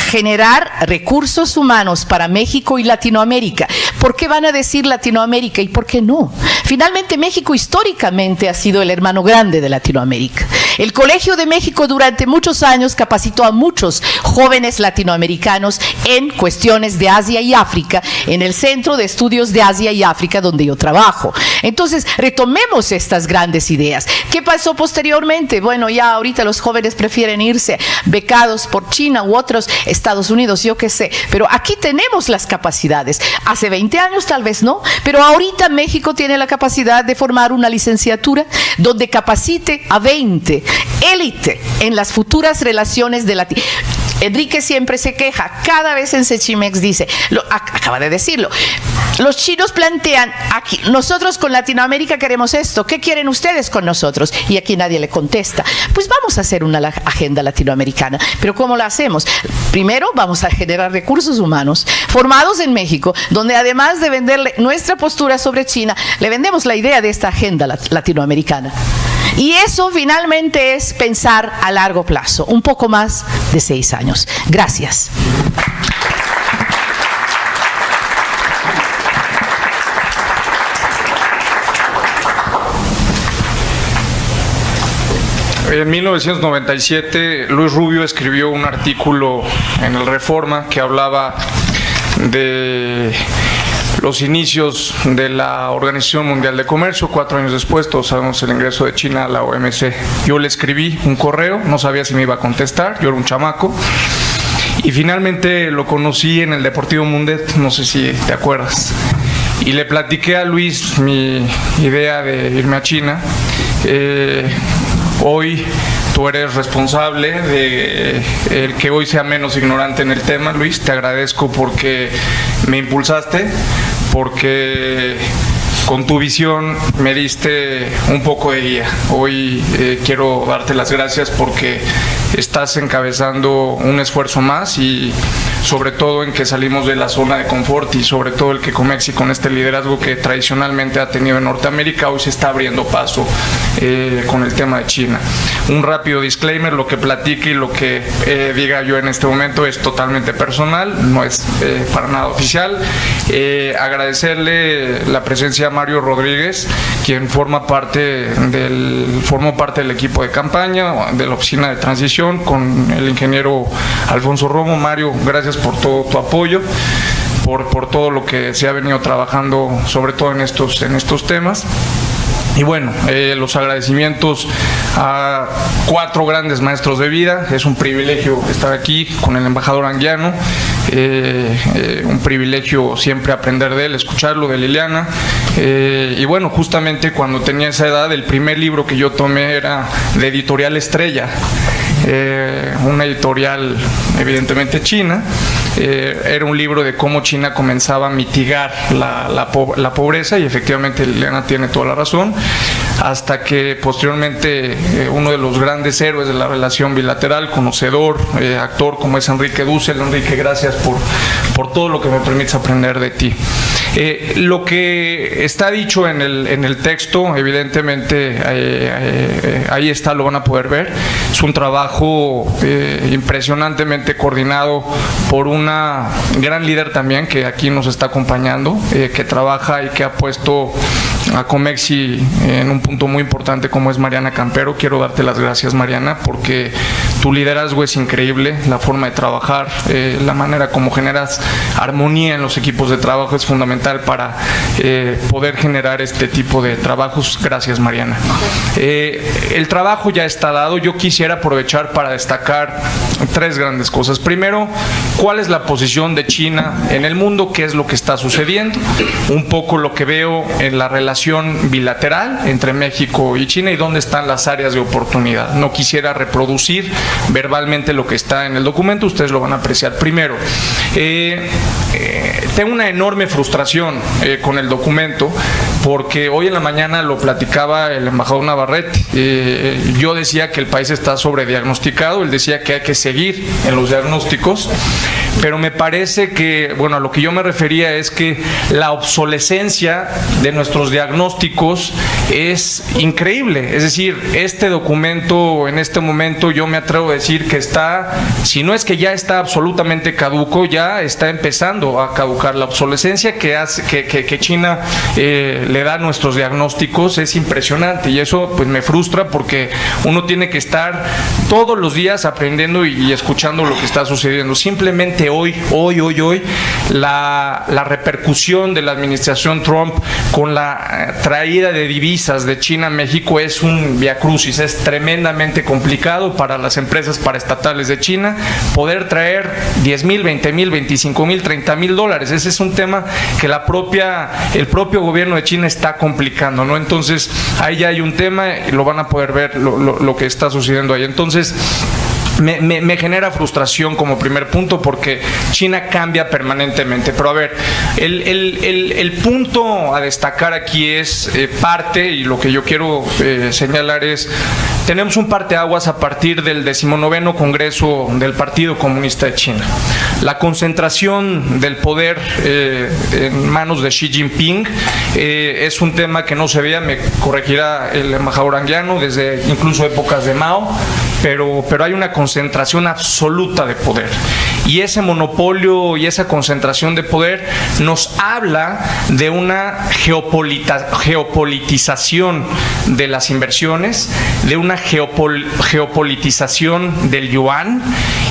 generar recursos humanos para México y Latinoamérica. ¿Por qué van a decir Latinoamérica y por qué no? Finalmente, México históricamente ha sido el hermano grande de Latinoamérica. El Colegio de México durante muchos años capacitó a muchos jóvenes latinoamericanos en cuestiones de Asia y África, en el Centro de Estudios de Asia y África donde yo trabajo. Entonces, retomemos estas grandes ideas. ¿Qué pasó posteriormente? Bueno, ya ahorita los jóvenes prefieren irse becados por China u otros Estados Unidos, yo qué sé, pero aquí tenemos las capacidades. Hace 20 años tal vez no, pero ahorita México tiene la capacidad de formar una licenciatura donde capacite a 20, élite en las futuras relaciones de Latinoamérica. Enrique siempre se queja, cada vez en Sechimex dice, acaba de decirlo, los chinos plantean, aquí, nosotros con Latinoamérica queremos esto, ¿qué quieren ustedes con nosotros? Y aquí nadie le contesta. Pues vamos a hacer una agenda latinoamericana, pero ¿cómo la hacemos? Primero vamos a generar recursos humanos formados en México, donde además de venderle nuestra postura sobre China, le vendemos la idea de esta agenda latinoamericana. Y eso finalmente es pensar a largo plazo, un poco más de 6 años. Gracias. En 1997, Luis Rubio escribió un artículo en el Reforma que hablaba de los inicios de la Organización Mundial de Comercio. 4 años después, todos sabemos el ingreso de China a la OMC. Yo le escribí un correo, no sabía si me iba a contestar, yo era un chamaco, y finalmente lo conocí en el Deportivo Mundet, no sé si te acuerdas, y le platiqué a Luis mi idea de irme a China. Hoy tú eres responsable de el que hoy sea menos ignorante en el tema, Luis. Te agradezco porque me impulsaste, porque con tu visión me diste un poco de guía. Hoy quiero darte las gracias porque estás encabezando un esfuerzo más y sobre todo en que salimos de la zona de confort y sobre todo el que Comexi, con este liderazgo que tradicionalmente ha tenido en Norteamérica, hoy se está abriendo paso con el tema de China. Un rápido disclaimer: lo que platique y lo que diga yo en este momento es totalmente personal, no es para nada oficial. Agradecerle la presencia a Mario Rodríguez, quien formó parte del equipo de campaña de la oficina de transición con el ingeniero Alfonso Romo. Mario, gracias por todo tu apoyo, por todo lo que se ha venido trabajando, sobre todo en estos temas. Y bueno, los agradecimientos a 4 grandes maestros de vida. Es un privilegio estar aquí con el embajador Anguiano, un privilegio siempre aprender de él, escucharlo, de Liliana. Y bueno, justamente cuando tenía esa edad, el primer libro que yo tomé era de Editorial Estrella, una editorial evidentemente china. Era un libro de cómo China comenzaba a mitigar la pobreza, y efectivamente Liliana tiene toda la razón, hasta que posteriormente uno de los grandes héroes de la relación bilateral, conocedor, actor como es Enrique Dussel. Enrique, gracias por todo lo que me permites aprender de ti. Lo que está dicho en el texto, evidentemente ahí está, lo van a poder ver. Es un trabajo impresionantemente coordinado por una gran líder también que aquí nos está acompañando, que trabaja y que ha puesto a Comexi en un punto muy importante, como es Mariana Campero. Quiero darte las gracias, Mariana, porque tu liderazgo es increíble, la forma de trabajar, la manera como generas armonía en los equipos de trabajo es fundamental para poder generar este tipo de trabajos. Gracias, Mariana. El trabajo ya está dado. Yo quisiera aprovechar para destacar 3 grandes cosas. Primero, ¿cuál es la posición de China en el mundo? ¿Qué es lo que está sucediendo? Un poco lo que veo en la relación bilateral entre México y China y dónde están las áreas de oportunidad. No quisiera reproducir verbalmente lo que está en el documento, ustedes lo van a apreciar. Primero, tengo una enorme frustración con el documento, porque hoy en la mañana lo platicaba el embajador Navarrete. Yo decía que el país está sobrediagnosticado, él decía que hay que seguir en los diagnósticos, pero me parece que, bueno, a lo que yo me refería es que la obsolescencia de nuestros diagnósticos es increíble. Es decir, este documento en este momento yo me atrevo a decir que está, si no es que ya está absolutamente caduco, ya está empezando a caducar. La obsolescencia que hace que China le da a nuestros diagnósticos es impresionante, y eso pues me frustra, porque uno tiene que estar todos los días aprendiendo y escuchando lo que está sucediendo. Simplemente hoy la repercusión de la administración Trump con la traída de divisas de China a México es un viacrucis. Es tremendamente complicado para las empresas paraestatales de China poder traer 10,000, 20,000, 25,000, 30,000 dólares. Ese es un tema que el propio gobierno de China está complicando, ¿no? Entonces ahí ya hay un tema y lo van a poder ver lo que está sucediendo ahí. Entonces me genera frustración como primer punto, porque China cambia permanentemente. Pero a ver, el punto a destacar aquí es parte, y lo que yo quiero señalar es: tenemos un parteaguas a partir del 19º Congreso del Partido Comunista de China. La concentración del poder en manos de Xi Jinping es un tema que no se veía, me corregirá el embajador Anguiano, desde incluso épocas de Mao, pero hay una concentración absoluta de poder. Y ese monopolio y esa concentración de poder nos habla de una geopolitización de las inversiones, de una geopolitización del yuan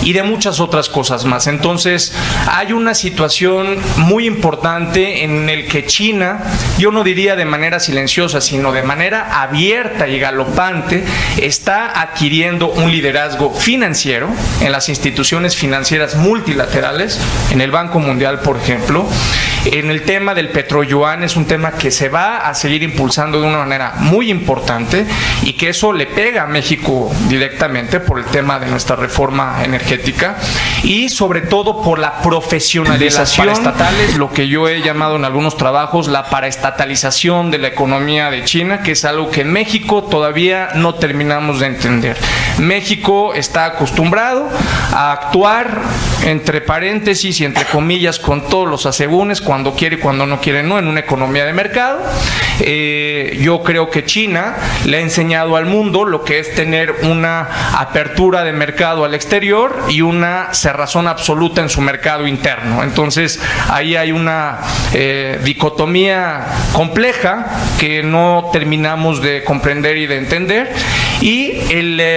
y de muchas otras cosas más. Entonces, hay una situación muy importante en el que China, yo no diría de manera silenciosa, sino de manera abierta y galopante, está adquiriendo un liderazgo financiero en las instituciones financieras multilaterales, en el Banco Mundial, por ejemplo. En el tema del petroyuan es un tema que se va a seguir impulsando de una manera muy importante, y que eso le pega pega a México directamente por el tema de nuestra reforma energética y sobre todo por la profesionalización paraestatales, lo que yo he llamado en algunos trabajos la paraestatalización de la economía de China, que es algo que en México todavía no terminamos de entender. México está acostumbrado a actuar entre paréntesis y entre comillas con todos los asegúnes, cuando quiere y cuando no quiere, no, en una economía de mercado. Yo creo que China le ha enseñado al mundo lo que es tener una apertura de mercado al exterior y una cerrazón absoluta en su mercado interno. Entonces ahí hay una dicotomía compleja que no terminamos de comprender y de entender, y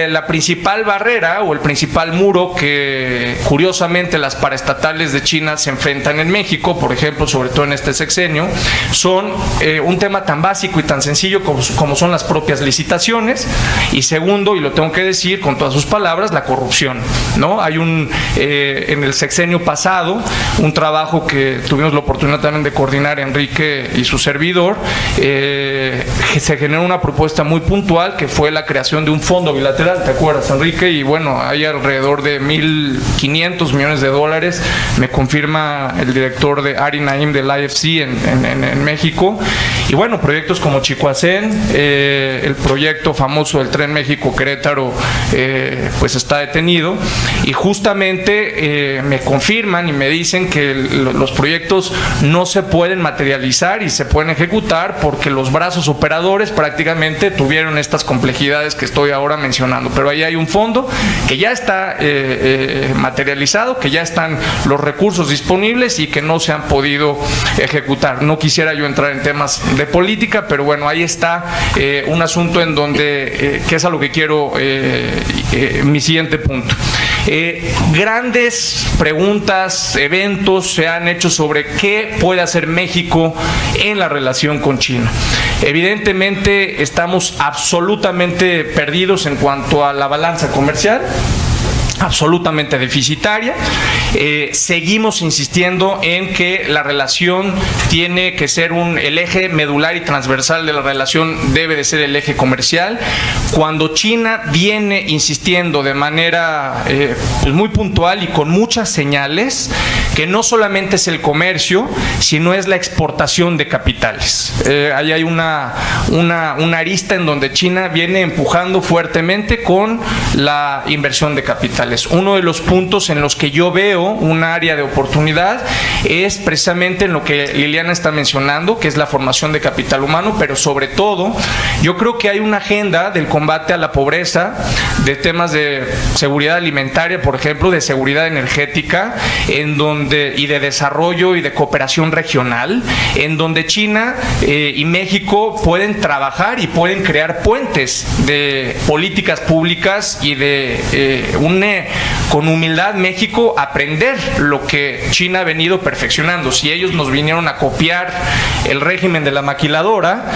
la principal barrera o el principal muro que curiosamente las paraestatales de China se enfrentan en México, por ejemplo, sobre todo en este sexenio, son un tema tan básico y tan sencillo como son las propias licitaciones, y segundo, y lo tengo que decir con todas sus palabras, la corrupción, ¿no? Hay en el sexenio pasado un trabajo que tuvimos la oportunidad también de coordinar Enrique y su servidor, se generó una propuesta muy puntual que fue la creación de un fondo bilateral, ¿te acuerdas, Enrique? Y bueno, hay alrededor de 1.500 millones de dólares, me confirma el director de Ari Naim del IFC en México, y bueno, proyectos como Chicoacén, el proyecto famoso del Tren México-Querétaro, pues está detenido, y justamente me confirman y me dicen que los proyectos no se pueden materializar y se pueden ejecutar porque los brazos operadores prácticamente tuvieron estas complejidades que estoy ahora mencionando, pero ahí hay un fondo que ya está materializado, que ya están los recursos disponibles y que no se han podido ejecutar. No quisiera yo entrar en temas de política, pero bueno, ahí está un asunto en donde, que es a lo que quiero, mi siguiente punto. Grandes preguntas, eventos se han hecho sobre qué puede hacer México en la relación con China. Evidentemente estamos absolutamente perdidos en cuanto a la balanza comercial, absolutamente deficitaria. Seguimos insistiendo en que la relación tiene que ser el eje medular y transversal de la relación debe de ser el eje comercial. Cuando China viene insistiendo de manera pues muy puntual y con muchas señales que no solamente es el comercio, sino es la exportación de capitales. Ahí hay una arista en donde China viene empujando fuertemente con la inversión de capitales. Uno de los puntos en los que yo veo un área de oportunidad es precisamente en lo que Liliana está mencionando, que es la formación de capital humano, pero sobre todo yo creo que hay una agenda del combate a la pobreza, de temas de seguridad alimentaria, por ejemplo, de seguridad energética, y de desarrollo y de cooperación regional, en donde China y México pueden trabajar y pueden crear puentes de políticas públicas y con humildad México aprender lo que China ha venido perfeccionando. Si ellos nos vinieron a copiar el régimen de la maquiladora,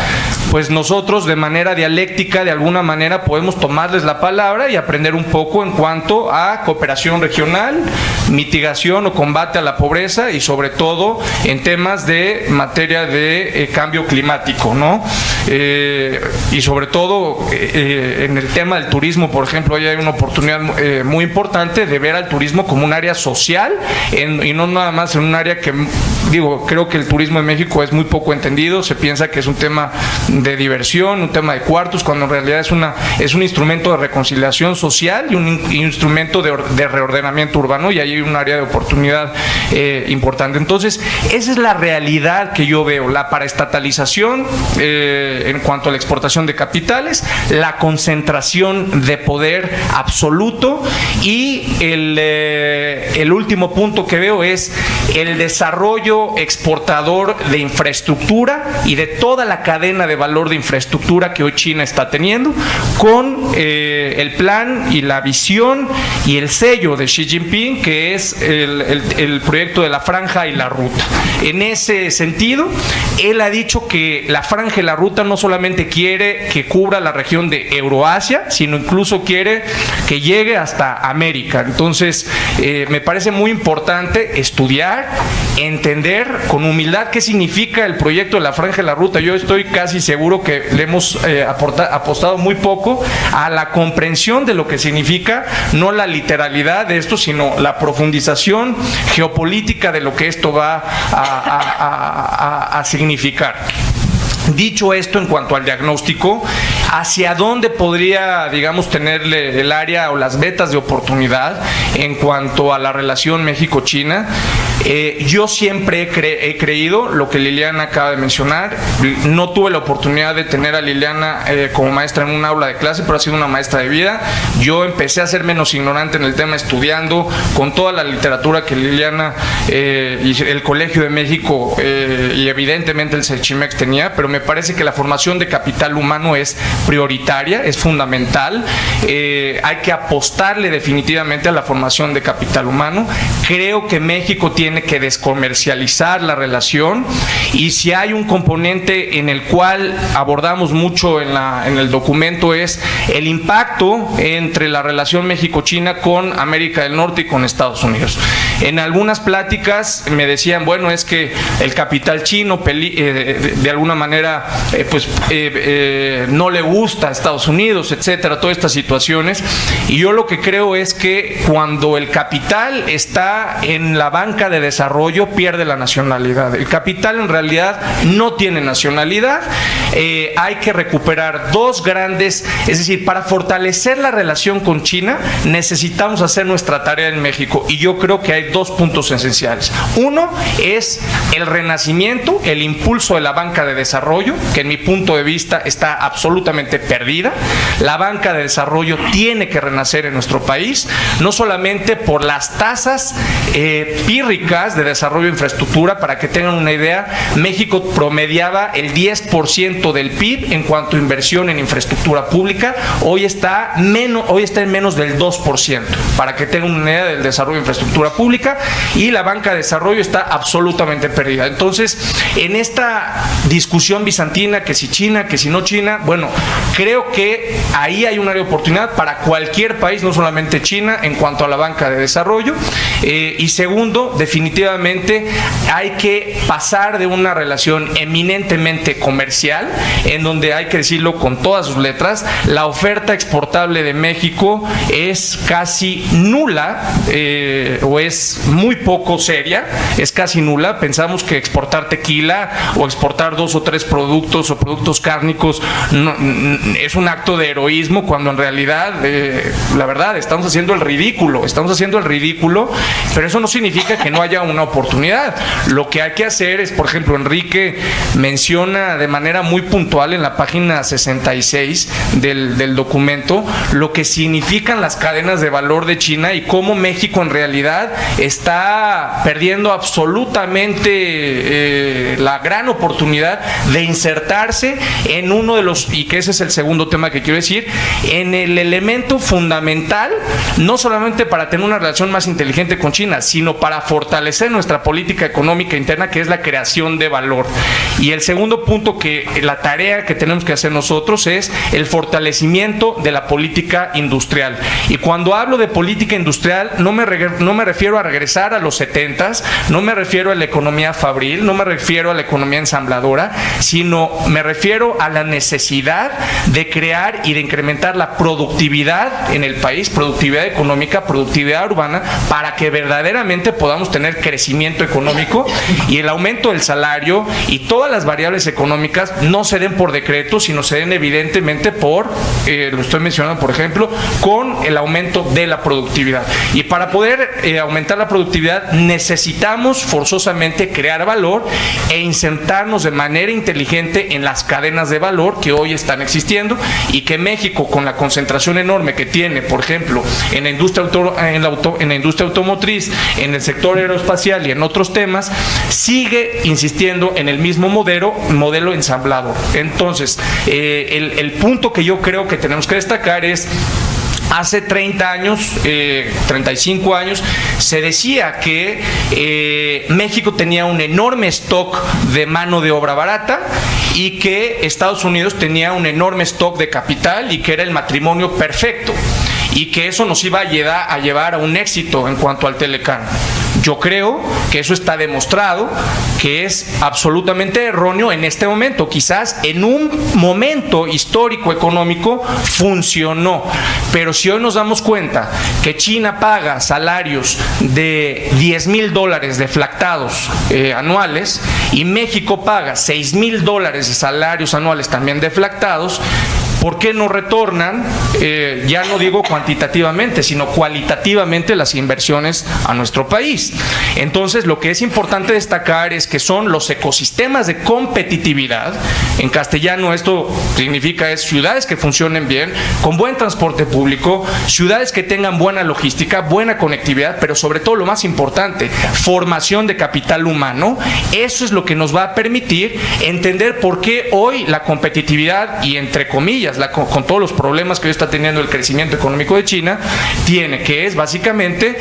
pues nosotros de manera dialéctica, de alguna manera, podemos tomarles la palabra y aprender un poco en cuanto a cooperación regional, mitigación o combate a la pobreza y sobre todo en temas de materia de cambio climático, ¿no? Y sobre todo en el tema del turismo, por ejemplo, ahí hay una oportunidad muy importante de ver al turismo como un área social y no nada más en un área que, creo que el turismo en México es muy poco entendido. Se piensa que es un tema de diversión, un tema de cuartos, cuando en realidad es un instrumento de reconciliación social y un instrumento de reordenamiento urbano, y ahí hay un área de oportunidad importante. Entonces, esa es la realidad que yo veo, la paraestatalización en cuanto a la exportación de capitales, la concentración de poder absoluto, y el último punto que veo es el desarrollo exportador de infraestructura y de toda la cadena de valor de infraestructura que hoy China está teniendo, con el plan y la visión y el sello de Xi Jinping, que es el proyecto de la franja y la ruta. En ese sentido, él ha dicho que la franja y la ruta no solamente quiere que cubra la región de Euroasia, sino incluso quiere que llegue hasta América. Entonces, me parece muy importante estudiar entender con humildad qué significa el proyecto de la Franja de la Ruta. Yo estoy casi seguro que le hemos apostado muy poco a la comprensión de lo que significa, no la literalidad de esto, sino la profundización geopolítica de lo que esto va a significar. Dicho esto, en cuanto al diagnóstico, ¿hacia dónde podría, digamos, tenerle el área o las vetas de oportunidad en cuanto a la relación México-China? Yo siempre he creído lo que Liliana acaba de mencionar. No tuve la oportunidad de tener a Liliana como maestra en un aula de clase, pero ha sido una maestra de vida. Yo empecé a ser menos ignorante en el tema estudiando con toda la literatura que Liliana y el Colegio de México y evidentemente el CECHIMEX tenía, pero me parece que la formación de capital humano es prioritaria, es fundamental. Hay que apostarle definitivamente a la formación de capital humano. Creo que México tiene que descomercializar la relación, y si hay un componente en el cual abordamos mucho en el documento es el impacto entre la relación México-China con América del Norte y con Estados Unidos. En algunas pláticas me decían, bueno, es que el capital chino de alguna manera no le gusta a Estados Unidos, etcétera, todas estas situaciones. Y yo lo que creo es que cuando el capital está en la banca de desarrollo, pierde la nacionalidad. El capital en realidad no tiene nacionalidad. Hay que recuperar dos grandes, es decir, para fortalecer la relación con China necesitamos hacer nuestra tarea en México, y yo creo que hay dos puntos esenciales. Uno es el renacimiento, el impulso de la banca de desarrollo, que en mi punto de vista está absolutamente perdida. La banca de desarrollo tiene que renacer en nuestro país, no solamente por las tasas pírricas de desarrollo de infraestructura. Para que tengan una idea, México promediaba el 10% del PIB en cuanto a inversión en infraestructura pública, hoy está en menos del 2%, para que tengan una idea del desarrollo de infraestructura pública, y la banca de desarrollo está absolutamente perdida. Entonces, en esta discusión bizantina, que si China, que si no China, bueno, creo que ahí hay un área de oportunidad para cualquier país, no solamente China, en cuanto a la banca de desarrollo. Y segundo, definitivamente hay que pasar de una relación eminentemente comercial, en donde hay que decirlo con todas sus letras, la oferta exportable de México es casi nula, o es muy poco seria, es casi nula. Pensamos que exportar tequila o exportar 2 o 3 productos o productos cárnicos es un acto de heroísmo, cuando en realidad, la verdad, estamos haciendo el ridículo, pero eso no significa que no haya una oportunidad. Lo que hay que hacer es, por ejemplo, Enrique menciona de manera muy puntual en la página 66 del documento lo que significan las cadenas de valor de China y cómo México en realidad está perdiendo absolutamente la gran oportunidad de insertarse en uno de los, y que ese es el segundo tema que quiero decir, en el elemento fundamental, no solamente para tener una relación más inteligente con China, sino para fortalecer nuestra política económica interna, que es la creación de valor. Y el segundo punto, que la tarea que tenemos que hacer nosotros, es el fortalecimiento de la política industrial. Y cuando hablo de política industrial, no me refiero a regresar a los 70s, no me refiero a la economía fabril, no me refiero a la economía ensambladora, sino me refiero a la necesidad de crear y de incrementar la productividad en el país, productividad económica, productividad urbana, para que verdaderamente podamos tener crecimiento económico, y el aumento del salario y todas las variables económicas no se den por decreto, sino se den evidentemente por, lo estoy mencionando por ejemplo, con el aumento de la productividad. Y para poder aumentar la productividad necesitamos forzosamente crear valor e insertarnos de manera inteligente en las cadenas de valor que hoy están existiendo, y que México, con la concentración enorme que tiene, por ejemplo, en la industria automotriz, en el sector aeroespacial y en otros temas, sigue insistiendo en el mismo modelo ensamblador. Entonces, el punto que yo creo que tenemos que destacar es: hace 30 años, 35 años, se decía que México tenía un enorme stock de mano de obra barata, y que Estados Unidos tenía un enorme stock de capital, y que era el matrimonio perfecto, y que eso nos iba a llevar a un éxito en cuanto al Telecán. Yo creo que eso está demostrado que es absolutamente erróneo en este momento. Quizás en un momento histórico económico funcionó, pero si hoy nos damos cuenta que China paga salarios de $10,000 deflactados anuales y México paga $6,000 de salarios anuales también deflactados, ¿por qué no retornan, ya no digo cuantitativamente, sino cualitativamente las inversiones a nuestro país? Entonces, lo que es importante destacar es que son los ecosistemas de competitividad. En castellano esto significa es ciudades que funcionen bien, con buen transporte público, ciudades que tengan buena logística, buena conectividad, pero sobre todo lo más importante, formación de capital humano. Eso es lo que nos va a permitir entender por qué hoy la competitividad y, entre comillas, con todos los problemas que hoy está teniendo el crecimiento económico de China, que es básicamente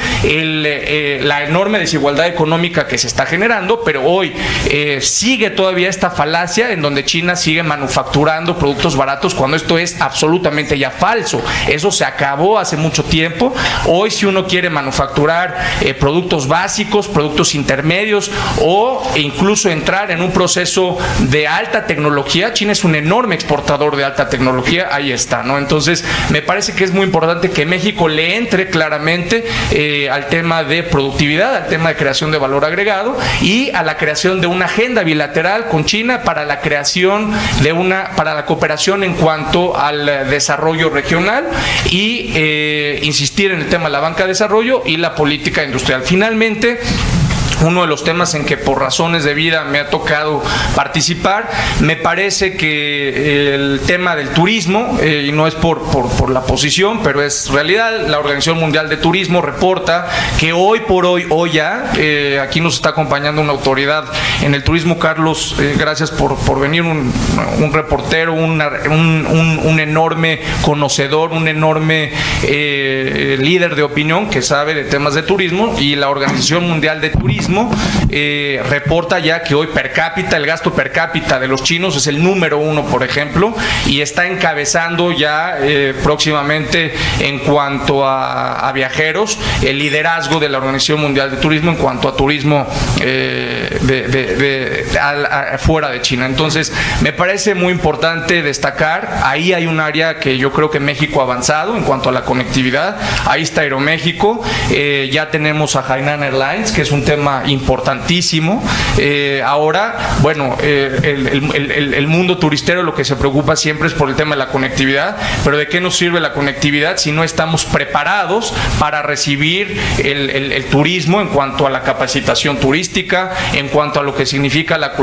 la enorme desigualdad económica que se está generando, pero hoy sigue todavía esta falacia en donde China sigue manufacturando productos baratos cuando esto es absolutamente ya falso. Eso se acabó hace mucho tiempo. Hoy, si uno quiere manufacturar productos básicos, productos intermedios o incluso entrar en un proceso de alta tecnología, China es un enorme exportador de alta tecnología. Ahí está, ¿no? Entonces, me parece que es muy importante que México le entre claramente al tema de productividad, al tema de creación de valor agregado y a la creación de una agenda bilateral con China para la creación para la cooperación en cuanto al desarrollo regional y insistir en el tema de la banca de desarrollo y la política industrial. Finalmente, uno de los temas en que por razones de vida me ha tocado participar, me parece que el tema del turismo, y no es por la posición, pero es realidad, la Organización Mundial de Turismo reporta que hoy por hoy, aquí nos está acompañando una autoridad en el turismo, Carlos, gracias por venir, un reportero, un enorme conocedor, un enorme líder de opinión que sabe de temas de turismo, y la Organización Mundial de Turismo reporta ya que hoy el gasto per cápita de los chinos es el número 1, por ejemplo, y está encabezando ya próximamente en cuanto a viajeros el liderazgo de la Organización Mundial de Turismo en cuanto a turismo fuera de China. Entonces, me parece muy importante destacar, ahí hay un área que yo creo que México ha avanzado en cuanto a la conectividad. Ahí está Aeroméxico, ya tenemos a Hainan Airlines, que es un tema importantísimo. Ahora, bueno, el mundo turistero lo que se preocupa siempre es por el tema de la conectividad, pero ¿de qué nos sirve la conectividad si no estamos preparados para recibir el turismo en cuanto a la capacitación turística, en cuanto a lo que significa la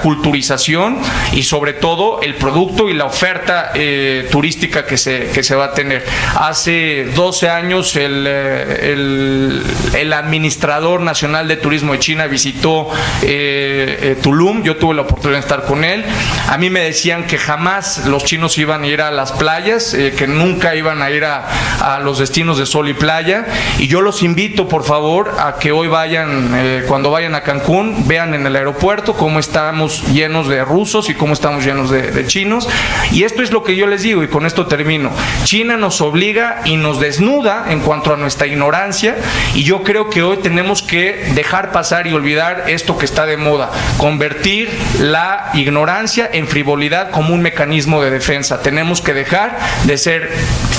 culturización y sobre todo el producto y la oferta turística que se va a tener? Hace 12 años el administrador nacional de turismo de China visitó Tulum. Yo tuve la oportunidad de estar con él. A mí me decían que jamás los chinos iban a ir a las playas, que nunca iban a ir a los destinos de sol y playa, y yo los invito, por favor, a que hoy vayan, cuando vayan a Cancún, vean en el aeropuerto cómo estamos llenos de rusos y cómo estamos llenos de chinos. Y esto es lo que yo les digo, y con esto termino. China nos obliga y nos desnuda en cuanto a nuestra ignorancia, y yo creo que hoy tenemos que dejar pasar y olvidar esto que está de moda, convertir la ignorancia en frivolidad como un mecanismo de defensa. Tenemos que dejar de ser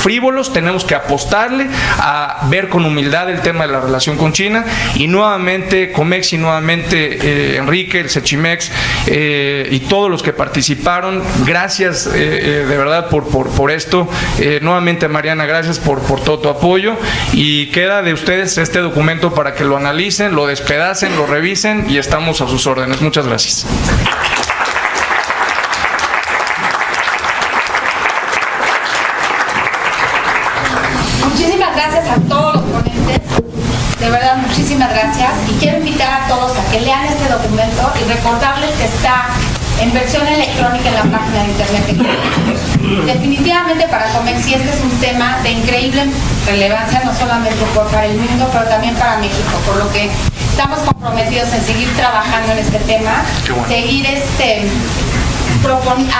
frívolos, tenemos que apostarle a ver con humildad el tema de la relación con China. Y nuevamente Comex y nuevamente Enrique, el Sechimex y todos los que participaron, gracias de verdad por esto. Nuevamente, Mariana, gracias por todo tu apoyo, y queda de ustedes este documento para que lo analicen, lo despedacen, lo revisen, y estamos a sus órdenes. Muchas gracias. Muchísimas gracias a todos los ponentes, de verdad muchísimas gracias, y quiero invitar a todos a que lean este documento y recordarles que está en versión electrónica en la página de internet. Definitivamente para Comexi este es un tema de increíble relevancia, no solamente para el mundo, pero también para México, por lo que estamos comprometidos en seguir trabajando en este tema, seguir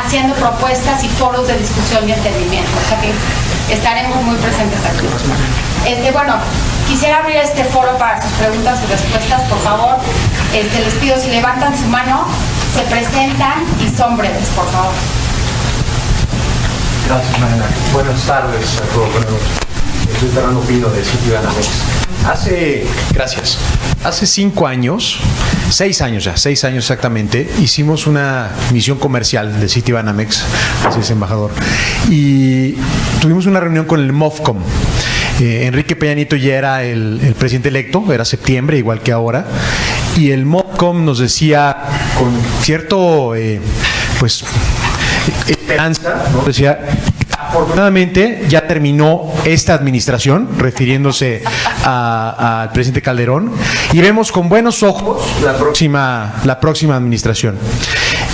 haciendo propuestas y foros de discusión y entendimiento, o sea que estaremos muy presentes aquí. Bueno, Quisiera abrir este foro para sus preguntas y respuestas, por favor. Les pido si levantan su mano, se presentan y son breves, por favor. Gracias, Mariana. Buenas tardes a todos. Soy Fernando Pino de Citibanamex. Hace 5 años, 6 años ya, 6 años exactamente, hicimos una misión comercial de Citibanamex, así es, embajador, y tuvimos una reunión con el MOFCOM. Enrique Peña Nieto ya era el presidente electo, era septiembre, igual que ahora, y el MOFCOM nos decía con cierto, esperanza, ¿no? Decía, afortunadamente ya terminó esta administración, refiriéndose al presidente Calderón, y vemos con buenos ojos la próxima administración.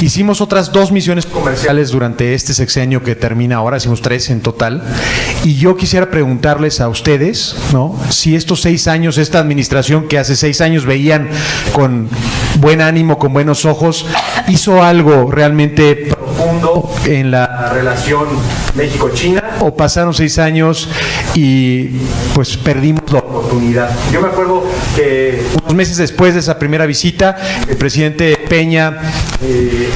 Hicimos otras 2 misiones comerciales durante este sexenio que termina ahora, hicimos 3 en total, y yo quisiera preguntarles a ustedes, ¿no?, si estos 6 años, esta administración que hace 6 años veían con buen ánimo, con buenos ojos, hizo algo realmente profundo en la relación México-China, o pasaron 6 años y pues perdimos la oportunidad. Yo me acuerdo que unos meses después de esa primera visita, el presidente Peña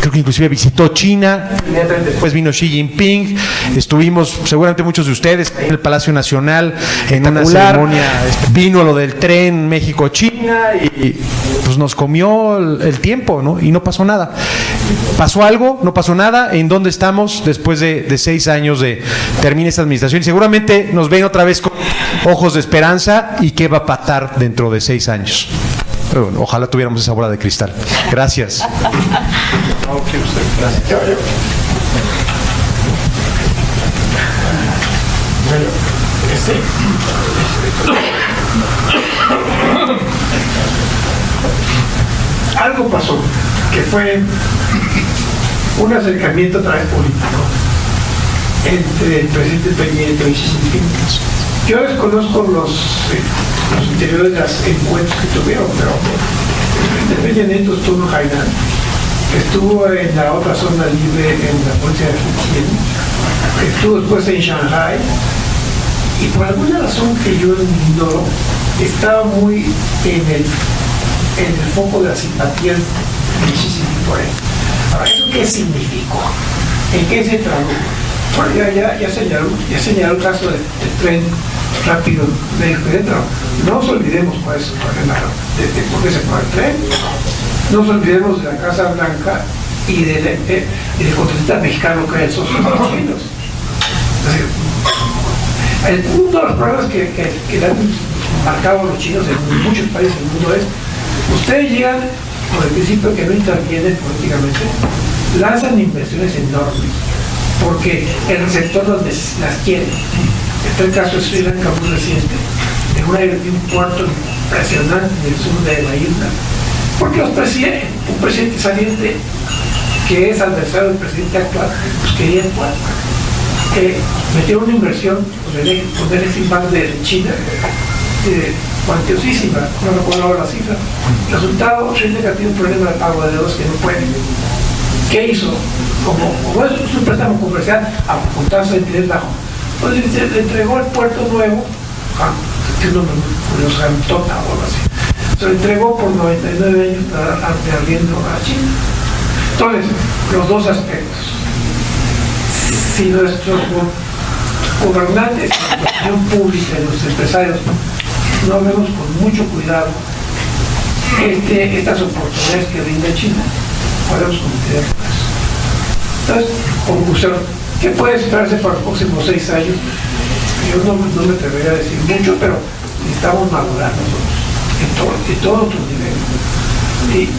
creo que inclusive visitó China, inmediatamente después vino Xi Jinping, estuvimos seguramente muchos de ustedes en el Palacio Nacional en una ceremonia, vino lo del tren México-China y pues nos comió el tiempo, ¿no? Y no pasó nada. ¿Pasó algo? ¿No pasó nada? ¿En dónde estamos después de 6 años de termine esta administración? Y seguramente nos ven otra vez con ojos de esperanza. ¿Y qué va a pasar dentro de 6 años? Pero bueno, ojalá tuviéramos esa bola de cristal. Gracias. Algo pasó, que fue un acercamiento a través político entre el presidente Peña Nieto y Xi Jinping. Yo desconozco los interiores de las encuentros que tuvieron, pero el presidente Peña Nieto estuvo en Hainan, estuvo en la otra zona libre en la provincia de Fujian, estuvo después en Shanghai, y por alguna razón que yo ignoro, estaba muy en el foco de la simpatía de Xi Jinping por él. Ahora, ¿eso qué significó? ¿En qué se tradujo? Bueno, ya señaló el caso del tren rápido México-Dentro. No nos olvidemos por eso, de por qué se fue el tren. No nos olvidemos de la Casa Blanca y del congresista mexicano que es el socio de los chinos. Uno de los problemas que han marcado a los chinos en muchos países del mundo es: ustedes llegan por el principio que no intervienen políticamente, lanzan inversiones enormes, porque el receptor las quiere. Este es el caso de Sri Lanka muy reciente, en un puerto impresionante en el sur de la isla, porque un presidente saliente que es adversario del presidente actual, pues quería actuar. Metieron una inversión con el Eximbank de China, cuantiosísima, no recuerdo ahora la cifra. Resultado, Sri Lanka tiene un problema de pago de deudas que no puede. ¿Qué hizo? Como es un préstamo comercial con tasa de interés bajo, pues le entregó el puerto nuevo, que es un nombre muy curioso, Tota o algo así. Se lo entregó por 99 años de arriendo a China. Entonces, los dos aspectos. Si nuestros gobernantes, la opinión pública y los empresarios no vemos con mucho cuidado estas oportunidades que brinda China, podemos cometer errores. Entonces, conclusión, ¿qué puede esperarse para los próximos 6 años? Yo no me atrevería a decir mucho, pero necesitamos madurar nosotros en todos otros niveles.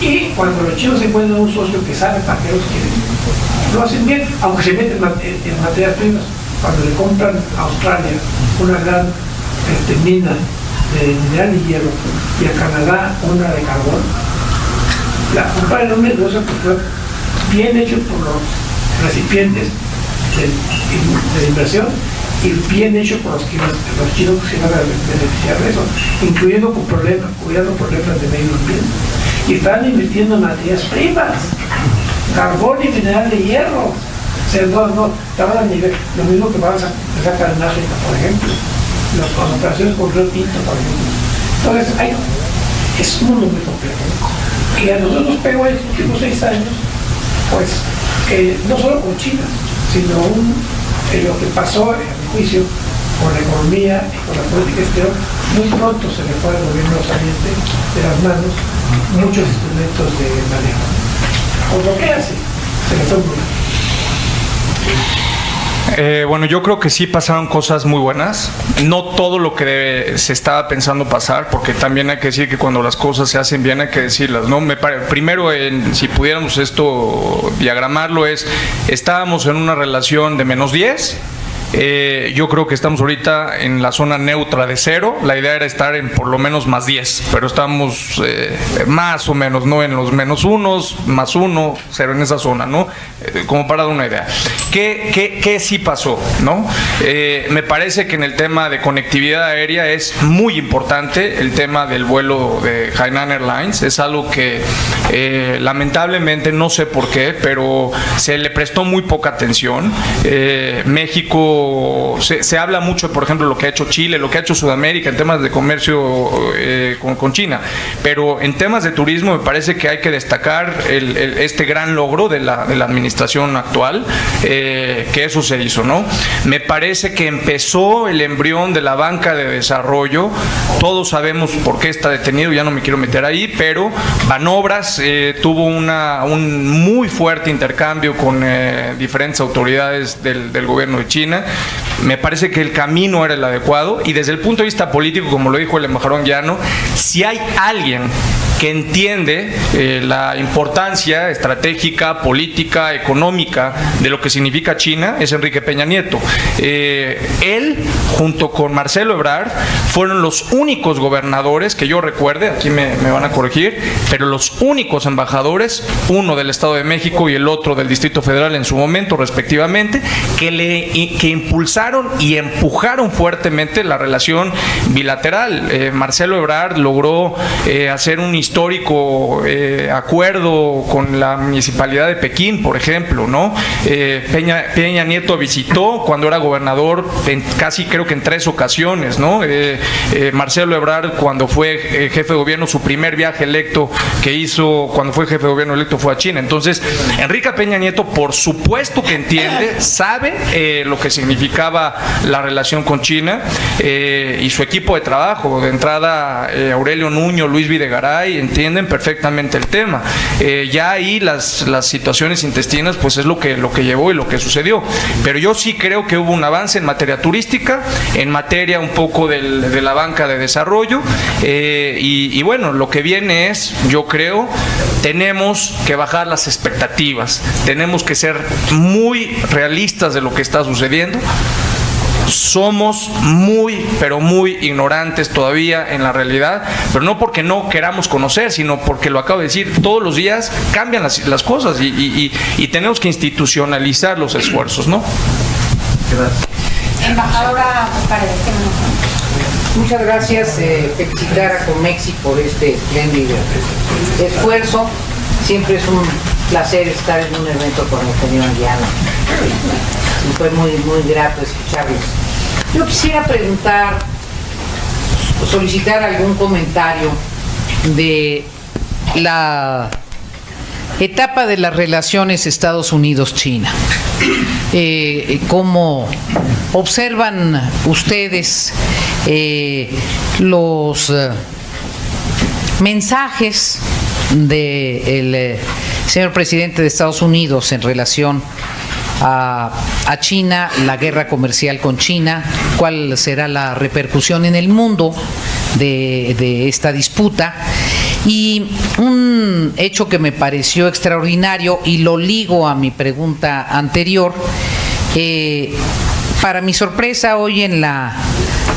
Y cuando los chinos encuentran un socio que sabe para qué los quieren, lo hacen bien, aunque se meten en materias primas. Cuando le compran a Australia una gran mina de mineral y hierro y a Canadá una de carbón, la compran en un negocio bien hecho por los recipientes de inversión y bien hecho por los chinos que se van a beneficiar de eso, incluyendo problemas de medio ambiente. Y están invirtiendo en materias primas, carbón y mineral de hierro. O sea, no estaban a nivel, lo mismo que van a sacar en África, por ejemplo. las operaciones con Río Tinto, por ejemplo. Entonces, es un mundo muy complejo, ¿no? Y a nosotros nos pegó en los últimos 6 años, pues, que no solo con China, sino lo que pasó, en mi juicio, con la economía y con la política exterior, muy pronto se le fue al gobierno saliente de las manos muchos instrumentos de manejo. Por lo que hace, se le fue muy mal. Bueno, yo creo que sí pasaron cosas muy buenas. No todo lo que se estaba pensando pasar, porque también hay que decir que cuando las cosas se hacen bien hay que decirlas, ¿no? Primero, si pudiéramos esto diagramarlo, estábamos en una relación de -10. Yo creo que estamos ahorita en la zona neutra de 0. La idea era estar en por lo menos +10, pero estamos más o menos, ¿no? En los -1, +1, 0, en esa zona, ¿no? Como para dar una idea. ¿Qué sí pasó, no? Me parece que en el tema de conectividad aérea es muy importante el tema del vuelo de Hainan Airlines. Es algo que lamentablemente, no sé por qué, pero se le prestó muy poca atención. México, se habla mucho, por ejemplo, lo que ha hecho Chile, lo que ha hecho Sudamérica en temas de comercio con China, pero en temas de turismo me parece que hay que destacar este gran logro de la administración actual, que eso se hizo, ¿no? Me parece que empezó el embrión de la banca de desarrollo. Todos sabemos por qué está detenido, ya no me quiero meter ahí, pero Banobras tuvo un muy fuerte intercambio con diferentes autoridades del gobierno de China. Me parece que el camino era el adecuado, y desde el punto de vista político, como lo dijo el embajador Anguiano, si hay alguien que entiende la importancia estratégica, política, económica de lo que significa China, es Enrique Peña Nieto. Él, junto con Marcelo Ebrard, fueron los únicos gobernadores que yo recuerde, aquí me van a corregir, pero los únicos embajadores, uno del Estado de México y el otro del Distrito Federal en su momento, respectivamente, que impulsaron y empujaron fuertemente la relación bilateral. Marcelo Ebrard logró hacer un histórico acuerdo con la municipalidad de Pekín, por ejemplo, ¿no? Peña Nieto visitó cuando era gobernador casi creo que en 3 ocasiones, ¿no? Marcelo Ebrard, cuando fue jefe de gobierno, su primer viaje electo que hizo cuando fue jefe de gobierno electo fue a China. Entonces, Enrique Peña Nieto, por supuesto que entiende, sabe lo que significaba la relación con China, y su equipo de trabajo, de entrada Aurelio Nuño, Luis Videgaray, entienden perfectamente el tema. Ya ahí las situaciones intestinas, pues es lo que llevó y lo que sucedió. Pero yo sí creo que hubo un avance en materia turística, en materia un poco de la banca de desarrollo, y bueno, lo que viene es, yo creo, tenemos que bajar las expectativas, tenemos que ser muy realistas de lo que está sucediendo. Somos muy, pero muy ignorantes todavía en la realidad, pero no porque no queramos conocer, sino porque, lo acabo de decir, todos los días cambian las cosas y tenemos que institucionalizar los esfuerzos, ¿no? Gracias. Embajadora Paredes. Muchas gracias. Felicitar a Comexi por este espléndido esfuerzo. Siempre es un placer estar en un evento con el ingeniero Anguiano. Fue muy grato escucharlos. Yo quisiera solicitar algún comentario de la etapa de las relaciones Estados Unidos-China. ¿Cómo observan ustedes los mensajes del señor presidente de Estados Unidos en relación a China, la guerra comercial con China? ¿Cuál será la repercusión en el mundo de esta disputa? Y un hecho que me pareció extraordinario, y lo ligo a mi pregunta anterior, para mi sorpresa, hoy en la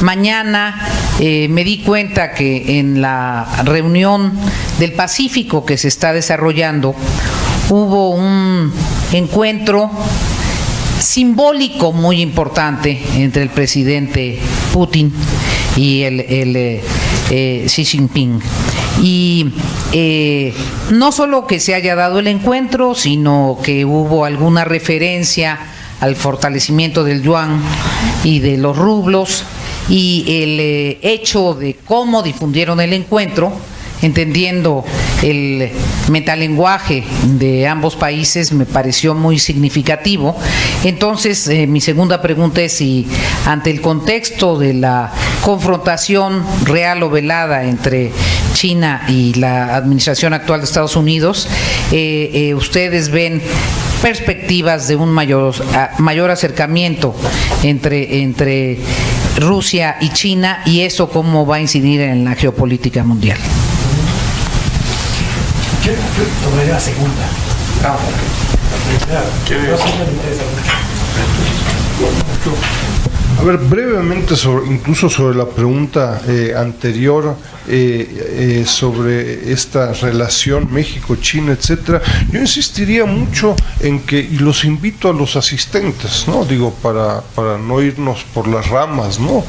mañana me di cuenta que en la reunión del Pacífico que se está desarrollando hubo un encuentro simbólico muy importante entre el presidente Putin y el Xi Jinping. Y no solo que se haya dado el encuentro, sino que hubo alguna referencia al fortalecimiento del yuan y de los rublos, y el hecho de cómo difundieron el encuentro, entendiendo el metalenguaje de ambos países, me pareció muy significativo. Entonces, mi segunda pregunta es si, ante el contexto de la confrontación real o velada entre China y la administración actual de Estados Unidos, ustedes ven perspectivas de un mayor acercamiento entre Rusia y China, y eso cómo va a incidir en la geopolítica mundial. Yo tomaré la segunda. A ver, brevemente, incluso sobre la pregunta anterior, sobre esta relación México-China, etcétera, yo insistiría mucho en que, y los invito a los asistentes, ¿no? Digo, para no irnos por las ramas, ¿no?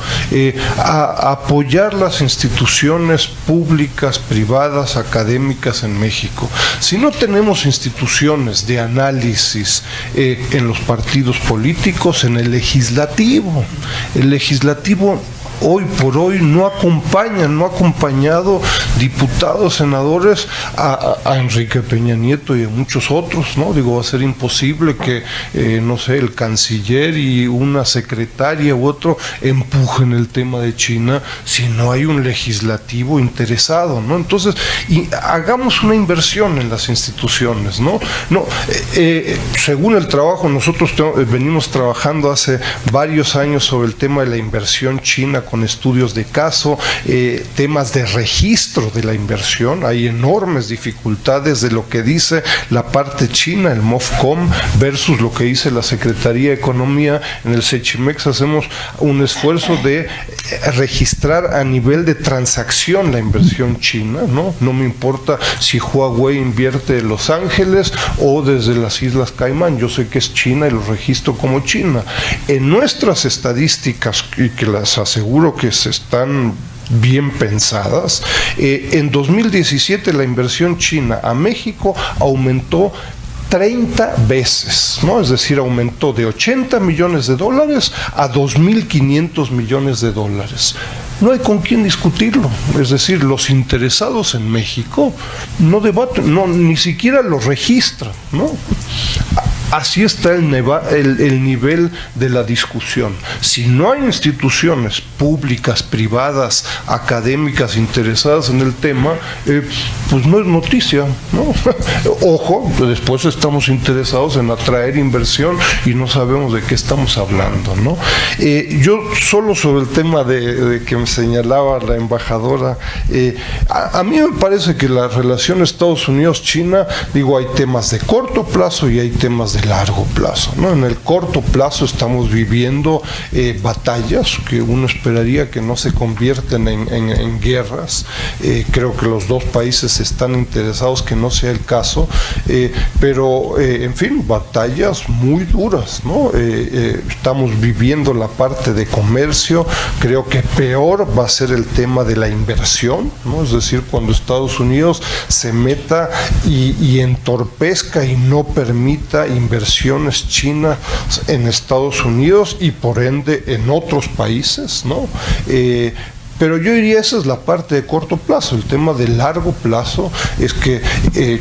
A apoyar las instituciones públicas, privadas, académicas en México. Si no tenemos instituciones de análisis en los partidos políticos, en el legislativo hoy por hoy no ha acompañado diputados, senadores a Enrique Peña Nieto y a muchos otros, ¿no? Digo, va a ser imposible que, no sé, el canciller y una secretaria u otro empujen el tema de China si no hay un legislativo interesado, ¿no? Entonces, hagamos una inversión en las instituciones, ¿no? Según el trabajo, nosotros venimos trabajando hace varios años sobre el tema de la inversión china con estudios de caso, temas de registro de la inversión. Hay enormes dificultades de lo que dice la parte china, el MOFCOM, versus lo que dice la Secretaría de Economía. En el Sechimex hacemos un esfuerzo de registrar a nivel de transacción la inversión china, ¿no? No me importa si Huawei invierte en Los Ángeles o desde las Islas Caimán, yo sé que es China y lo registro como China. En nuestras estadísticas, y que las aseguro que se están bien pensadas, en 2017 la inversión china a México aumentó 30 veces, ¿no? Es decir, aumentó de 80 millones de dólares a 2.500 millones de dólares. No hay con quién discutirlo, es decir, los interesados en México no debaten, ni siquiera lo registran, ¿no? Así está el nivel de la discusión. Si no hay instituciones públicas, privadas, académicas interesadas en el tema, pues no es noticia, ¿no? Ojo, después estamos interesados en atraer inversión y no sabemos de qué estamos hablando, ¿no? Yo solo sobre el tema de que me señalaba la embajadora, a mí me parece que la relación Estados Unidos-China, digo, hay temas de corto plazo y hay temas de largo plazo, ¿no? En el corto plazo estamos viviendo batallas que uno esperaría que no se convierten en guerras. Creo que los dos países están interesados que no sea el caso, pero en fin, batallas muy duras, ¿no? Estamos viviendo la parte de comercio. Creo que peor va a ser el tema de la inversión, ¿no? Es decir, cuando Estados Unidos se meta y entorpezca y no permita inversiones chinas en Estados Unidos y por ende en otros países, ¿no? Pero yo diría esa es la parte de corto plazo. El tema de largo plazo es que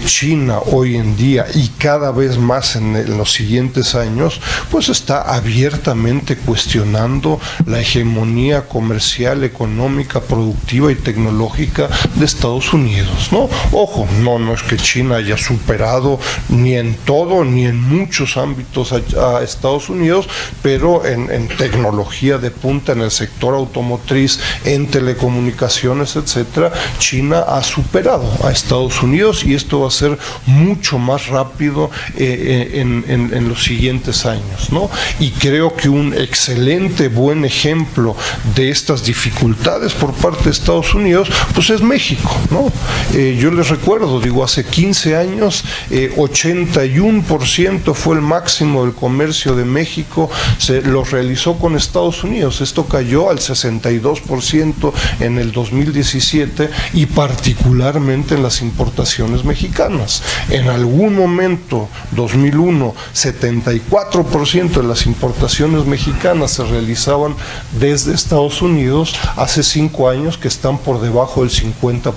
China hoy en día y cada vez más en los siguientes años, pues está abiertamente cuestionando la hegemonía comercial, económica, productiva y tecnológica de Estados Unidos, ¿no? Ojo, no es que China haya superado ni en todo ni en muchos ámbitos a Estados Unidos, pero en tecnología de punta, en el sector automotriz, en telecomunicaciones, etcétera, China ha superado a Estados Unidos y esto va a ser mucho más rápido en los siguientes años, ¿no? Y creo que un excelente, buen ejemplo de estas dificultades por parte de Estados Unidos, pues es México, ¿no? Yo les recuerdo, digo, hace 15 años, 81% fue el máximo del comercio de México, se lo realizó con Estados Unidos, esto cayó al 62% crecimiento en el 2017 y particularmente en las importaciones mexicanas. En algún momento, 2001, 74% de las importaciones mexicanas se realizaban desde Estados Unidos. Hace 5 años que están por debajo del 50%.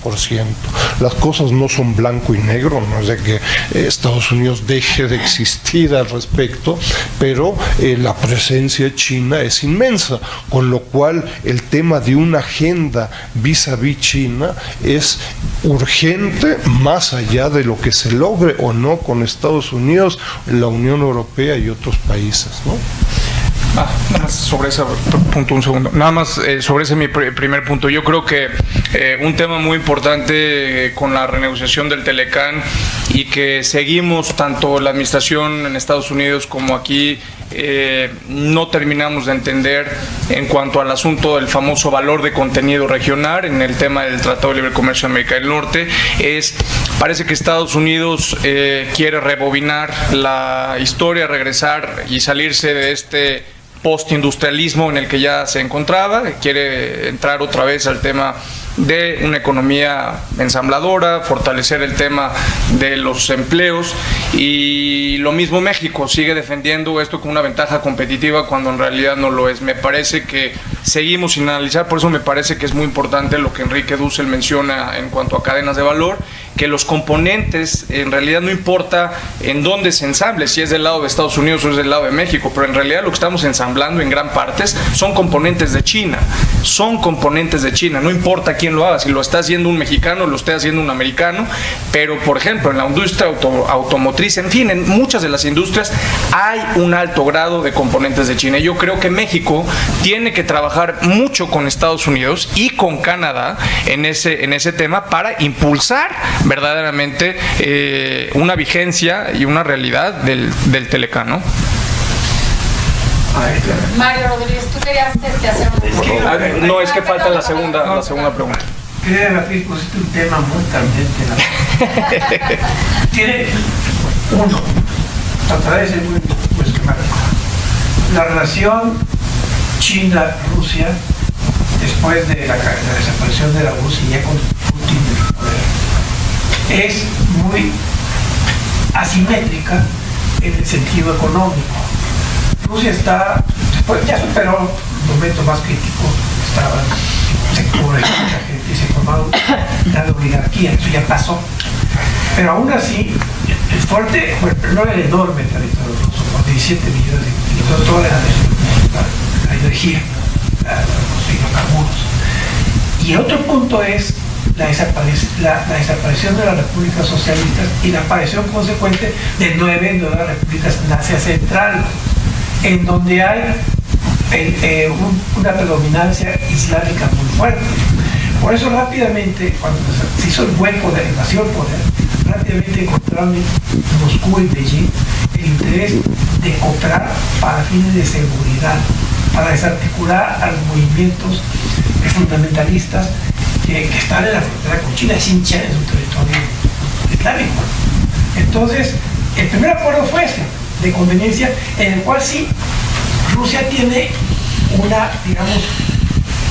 Las cosas no son blanco y negro, no es de que Estados Unidos deje de existir al respecto, pero la presencia china es inmensa, con lo cual el tema de una agenda vis-a-vis China es urgente, más allá de lo que se logre o no con Estados Unidos, la Unión Europea y otros países, ¿no? Nada más sobre ese punto, un segundo. Nada más sobre ese mi primer punto. Yo creo que un tema muy importante con la renegociación del Telecán y que seguimos tanto la administración en Estados Unidos como aquí no terminamos de entender en cuanto al asunto del famoso valor de contenido regional en el tema del Tratado de Libre Comercio de América del Norte. Parece que Estados Unidos quiere rebobinar la historia, regresar y salirse de este postindustrialismo en el que ya se encontraba, quiere entrar otra vez al tema de una economía ensambladora, fortalecer el tema de los empleos, y lo mismo México sigue defendiendo esto como una ventaja competitiva cuando en realidad no lo es. Me parece que seguimos sin analizar, por eso me parece que es muy importante lo que Enrique Dussel menciona en cuanto a cadenas de valor, que los componentes en realidad no importa en dónde se ensamble, si es del lado de Estados Unidos o es del lado de México, pero en realidad lo que estamos ensamblando en gran parte son componentes de China, no importa quién lo haga, si lo está haciendo un mexicano, lo está haciendo un americano, pero por ejemplo en la industria automotriz, en fin, en muchas de las industrias hay un alto grado de componentes de China. Yo creo que México tiene que trabajar mucho con Estados Unidos y con Canadá en ese tema para impulsar verdaderamente una vigencia y una realidad del Telecán, ¿no? Mario Rodríguez, tú querías hacer un... No, es que falta la segunda pregunta. Quería debatir con un tema muy candente. Tiene uno, trataré de ser muy esquemático. La relación China-Rusia después de la desaparición de la Rusia ya con Putin en el poder es muy asimétrica en el sentido económico. Rusia ya superó un momento más crítico, se cubre mucha gente y se formó la oligarquía, eso ya pasó. Pero aún así, el fuerte, no era el enorme territorio ruso, con 17 millones de kilómetros, toda la energía, los hidrocarburos. Y el otro punto es la desaparición de las repúblicas socialistas y la aparición consecuente de 9 nuevas repúblicas en Asia Central, en donde hay una predominancia islámica muy fuerte. Por eso rápidamente, cuando se hizo el hueco de la invasión poder, rápidamente encontraron en Moscú y Beijing el interés de cooperar para fines de seguridad, para desarticular a los movimientos fundamentalistas que están en la frontera con China. Xinjiang es un territorio islámico. Entonces, el primer acuerdo fue ese, de conveniencia, en el cual sí, Rusia tiene una, digamos,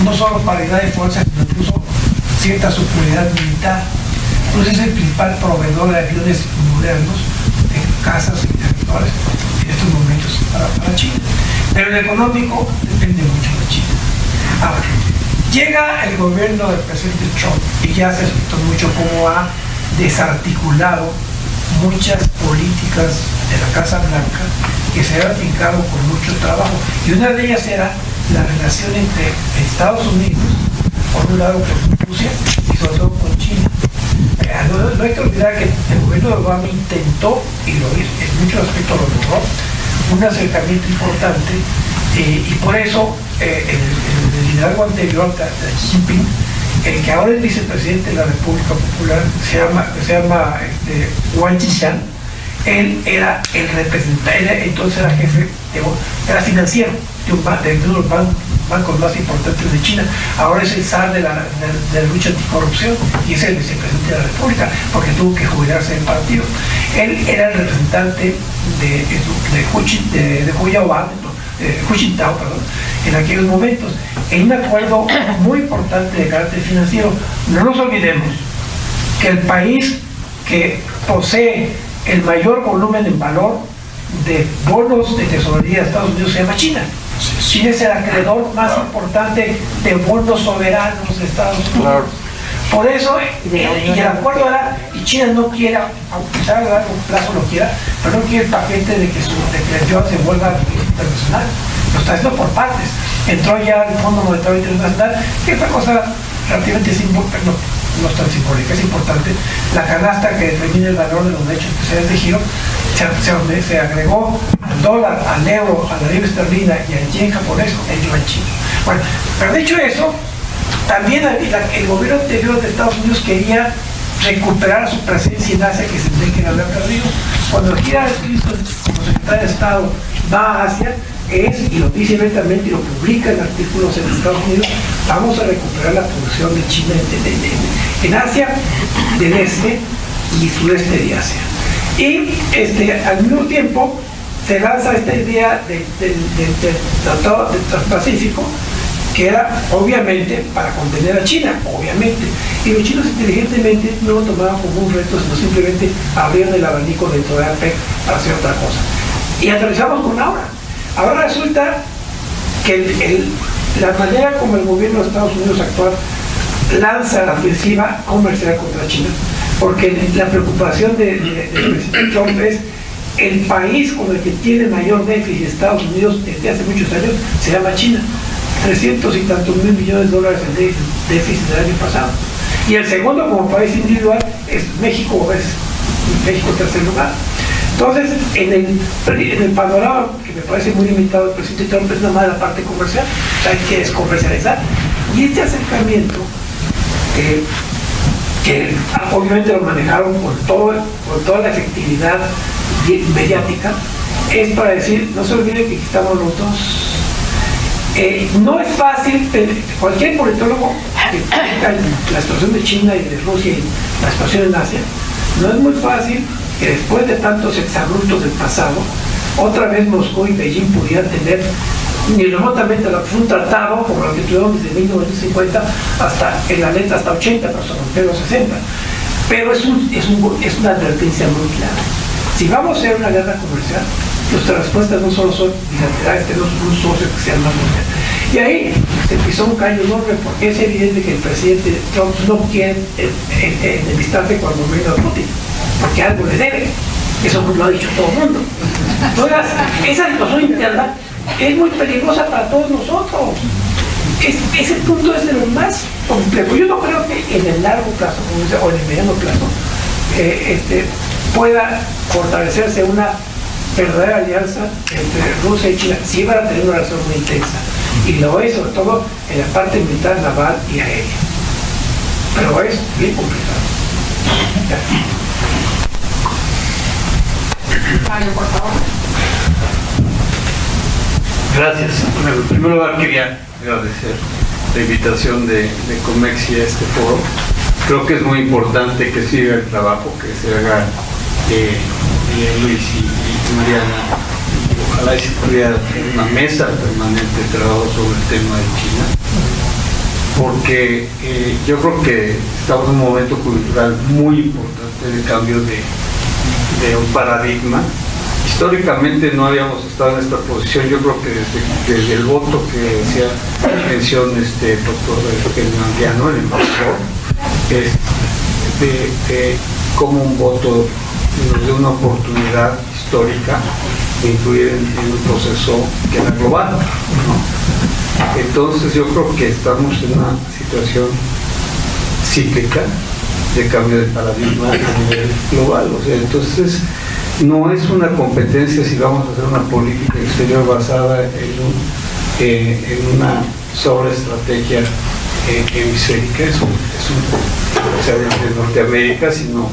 no solo paridad de fuerzas, sino incluso cierta superioridad militar. Rusia es el principal proveedor de aviones modernos, de casas y territorios en estos momentos para China. Pero en el económico depende mucho de China. Ahora, llega el gobierno del presidente Trump y ya se aceptó mucho cómo ha desarticulado muchas políticas de la Casa Blanca que se habían fincado con mucho trabajo, y una de ellas era la relación entre Estados Unidos, por un lado con Rusia y sobre todo con China. No hay que olvidar que el gobierno de Obama intentó, y lo hizo, en muchos aspectos lo logró, un acercamiento importante, y por eso en el liderazgo anterior de Xi Jinping, el que ahora es vicepresidente de la República Popular, se llama Wang Qishan, él era el representante, entonces era jefe, era financiero de uno de los bancos más importantes de China. Ahora es el zar de la lucha anticorrupción y es el vicepresidente de la República porque tuvo que jubilarse del partido. Él era el representante de Hu Yaobang, Juchitao, en aquellos momentos, en un acuerdo muy importante de carácter financiero. No nos olvidemos que el país que posee el mayor volumen en valor de bonos de tesorería de Estados Unidos se llama China. China es el acreedor más importante de bonos soberanos de Estados Unidos. Claro. Por eso, y el acuerdo era, y China no quiere, aunque sea a largo plazo lo quiera, pero no quiere el paquete de que el yuan se vuelva internacional. Lo está haciendo por partes. Entró ya el Fondo Monetario Internacional, que esta cosa relativamente no es tan simbólica, es importante. La canasta que determina el valor de los derechos especiales de giro se agregó al dólar, al euro, a la libra esterlina y al yen japonés, el yuan chino. Bueno, pero dicho eso, también el gobierno anterior de Estados Unidos quería recuperar su presencia en Asia, que se cree que la había perdido. Cuando Hillary Clinton, como secretaria de Estado, va a Asia, y lo dice abiertamente y lo publica en artículos en Estados Unidos, vamos a recuperar la producción de China en Asia del este y sureste de Asia. Y al mismo tiempo se lanza esta idea del Tratado del Transpacífico, que era obviamente para contener a China, obviamente. Y los chinos inteligentemente no lo tomaban como un reto, sino simplemente abrieron el abanico dentro de APEC para hacer otra cosa. Y aterrizamos con ahora. Ahora resulta que la manera como el gobierno de Estados Unidos actual lanza la ofensiva comercial contra China, porque la preocupación del presidente Trump es el país con el que tiene mayor déficit de Estados Unidos desde hace muchos años, se llama China. 300 y tantos mil millones de dólares en déficit del año pasado. Y el segundo como país individual es México, es México en tercer lugar. Entonces, en el panorama, que me parece muy limitado, el presidente Trump es nada más la parte comercial, hay que descomercializar. Y este acercamiento, que obviamente lo manejaron con toda la efectividad mediática, es para decir, no se olviden que estamos los dos. No es fácil, cualquier politólogo que explica la situación de China y de Rusia y la situación en Asia, no es muy fácil que después de tantos exabruptos del pasado, otra vez Moscú y Beijing pudieran tener ni remotamente un tratado como lo que tuvieron desde 1950 hasta en la letra hasta 80, pero se rompió los 60. Pero es una advertencia muy clara. Si vamos a hacer una guerra comercial, nuestras respuestas no solo son bilaterales, tenemos un socio que sea más mundial. Y ahí se pisó un caño enorme, porque es evidente que el presidente Trump no quiere enemistarse con el gobierno de Putin, porque algo le debe. Eso lo ha dicho todo el mundo. Entonces, esa situación interna es muy peligrosa para todos nosotros. Ese punto es de lo más complejo. Yo no creo que en el largo plazo, o en el mediano plazo, pueda fortalecerse una verdadera alianza entre Rusia y China. Sí van a tener una relación muy intensa, y lo es sobre todo en la parte militar, naval y aérea, pero es bien complicado. Mario, por favor. Gracias. Bueno, en primer lugar quería agradecer la invitación de Comexi a este foro. Creo que es muy importante que siga el trabajo que se haga Luis y Mariana. Ojalá se pudiera tener una mesa permanente de trabajo sobre el tema de China, porque yo creo que estamos en un momento cultural muy importante de cambio de un paradigma. Históricamente no habíamos estado en esta posición. Yo creo que desde el voto que hacía mención doctor Eugenio Anguiano, el embajador, como un voto nos dio una oportunidad histórica de incluir en un proceso que era global, ¿no? Entonces yo creo que estamos en una situación cíclica de cambio de paradigma a nivel global. O sea, entonces no es una competencia si vamos a hacer una política exterior basada en una sobreestrategia hemisférica, o sea, desde Norteamérica, sino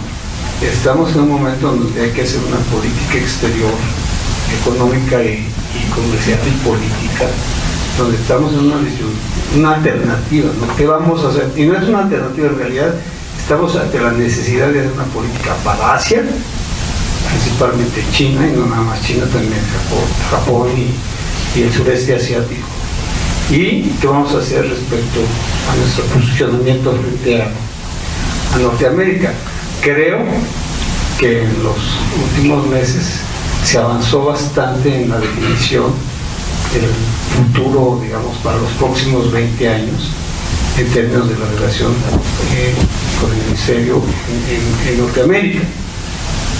estamos en un momento donde hay que hacer una política exterior, económica y comercial y política, donde estamos en una alternativa, ¿no? ¿Qué vamos a hacer? Y no es una alternativa, en realidad estamos ante la necesidad de hacer una política para Asia, principalmente China, y no nada más China, también Japón y el sureste asiático. ¿Y qué vamos a hacer respecto a nuestro posicionamiento frente a Norteamérica? Creo que en los últimos meses se avanzó bastante en la definición del futuro, digamos, para los próximos 20 años, en términos de la relación con el hemisferio en Norteamérica.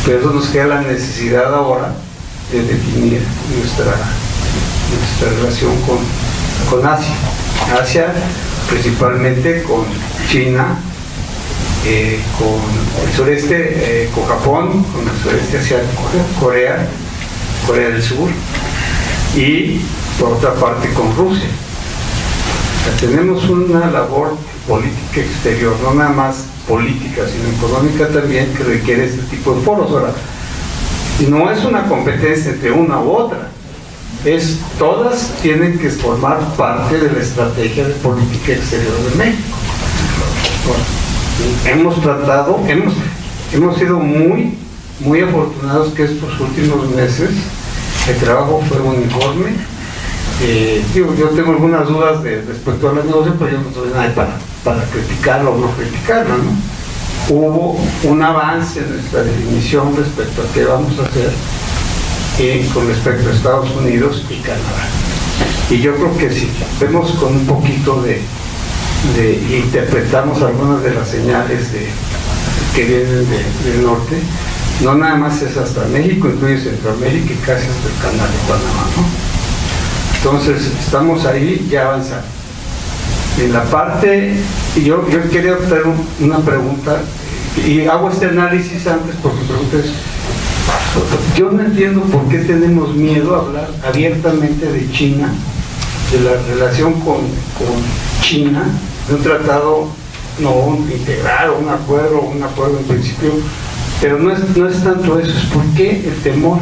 Pero eso nos queda la necesidad ahora de definir nuestra relación con Asia. Asia principalmente con China, con el sureste, con Japón, con el sureste asiático, Corea del Sur, y por otra parte con Rusia. O sea, tenemos una labor política exterior, no nada más política, sino económica también, que requiere este tipo de foros. Ahora, no es una competencia entre una u otra, todas tienen que formar parte de la estrategia de política exterior de México. Bueno, hemos sido muy afortunados que estos últimos meses el trabajo fue uniforme. Yo tengo algunas dudas respecto a la negociación, pero yo no soy nadie para criticarlo o no criticarlo, ¿no? Hubo un avance en nuestra definición respecto a qué vamos a hacer con respecto a Estados Unidos y Canadá. Y yo creo que si vemos con un poquito interpretamos algunas de las señales que vienen del norte, no nada más es hasta México, incluye Centroamérica y casi hasta el canal de Panamá, ¿no? Entonces, estamos ahí ya avanzando. En la parte, yo quería hacer una pregunta, y hago este análisis antes porque mi pregunta es, yo no entiendo por qué tenemos miedo a hablar abiertamente de China, de la relación con China, de un tratado no integral, un acuerdo en principio, pero no es tanto eso, es por qué el temor.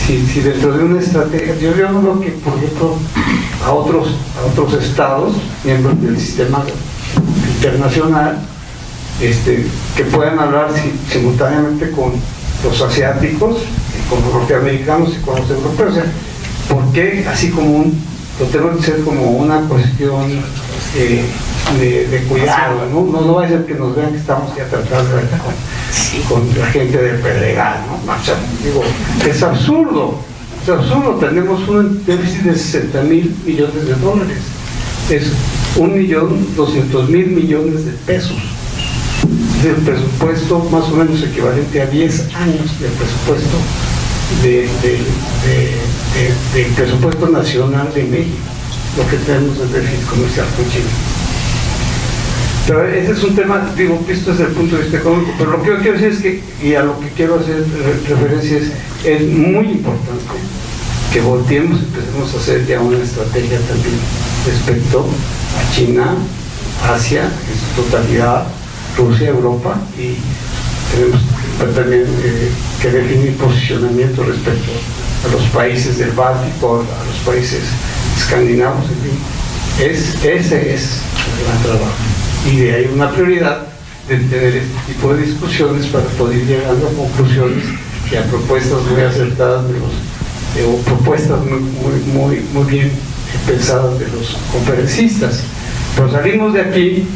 Si dentro de una estrategia, yo no veo que, por ejemplo, a otros estados, miembros del sistema internacional, que puedan hablar simultáneamente con los asiáticos, con los norteamericanos y con los europeos. O sea, ¿por qué así como lo tengo que ser como una cuestión de cuidado? No va a ser que nos vean que estamos ya tratando con la gente del Pedregal, ¿no? O sea, digo, es absurdo, tenemos un déficit de 60,000 millones de dólares, es 1.200.000 millones de pesos, es el presupuesto más o menos equivalente a 10 años del presupuesto del presupuesto nacional de México, lo que tenemos de déficit comercial con China. Pero ese es un tema, digo, visto desde el punto de vista económico, pero lo que yo quiero decir es que, y a lo que quiero hacer referencia es muy importante que volteemos y empecemos a hacer ya una estrategia también respecto a China, Asia, en su totalidad, Rusia, Europa, y tenemos también que definir posicionamiento respecto a los países del Báltico, a los países escandinavos, en fin. Ese es el gran trabajo. Y de ahí una prioridad de tener este tipo de discusiones para poder ir llegando a conclusiones y a propuestas muy acertadas o propuestas muy bien pensadas de los conferencistas. Pero salimos de aquí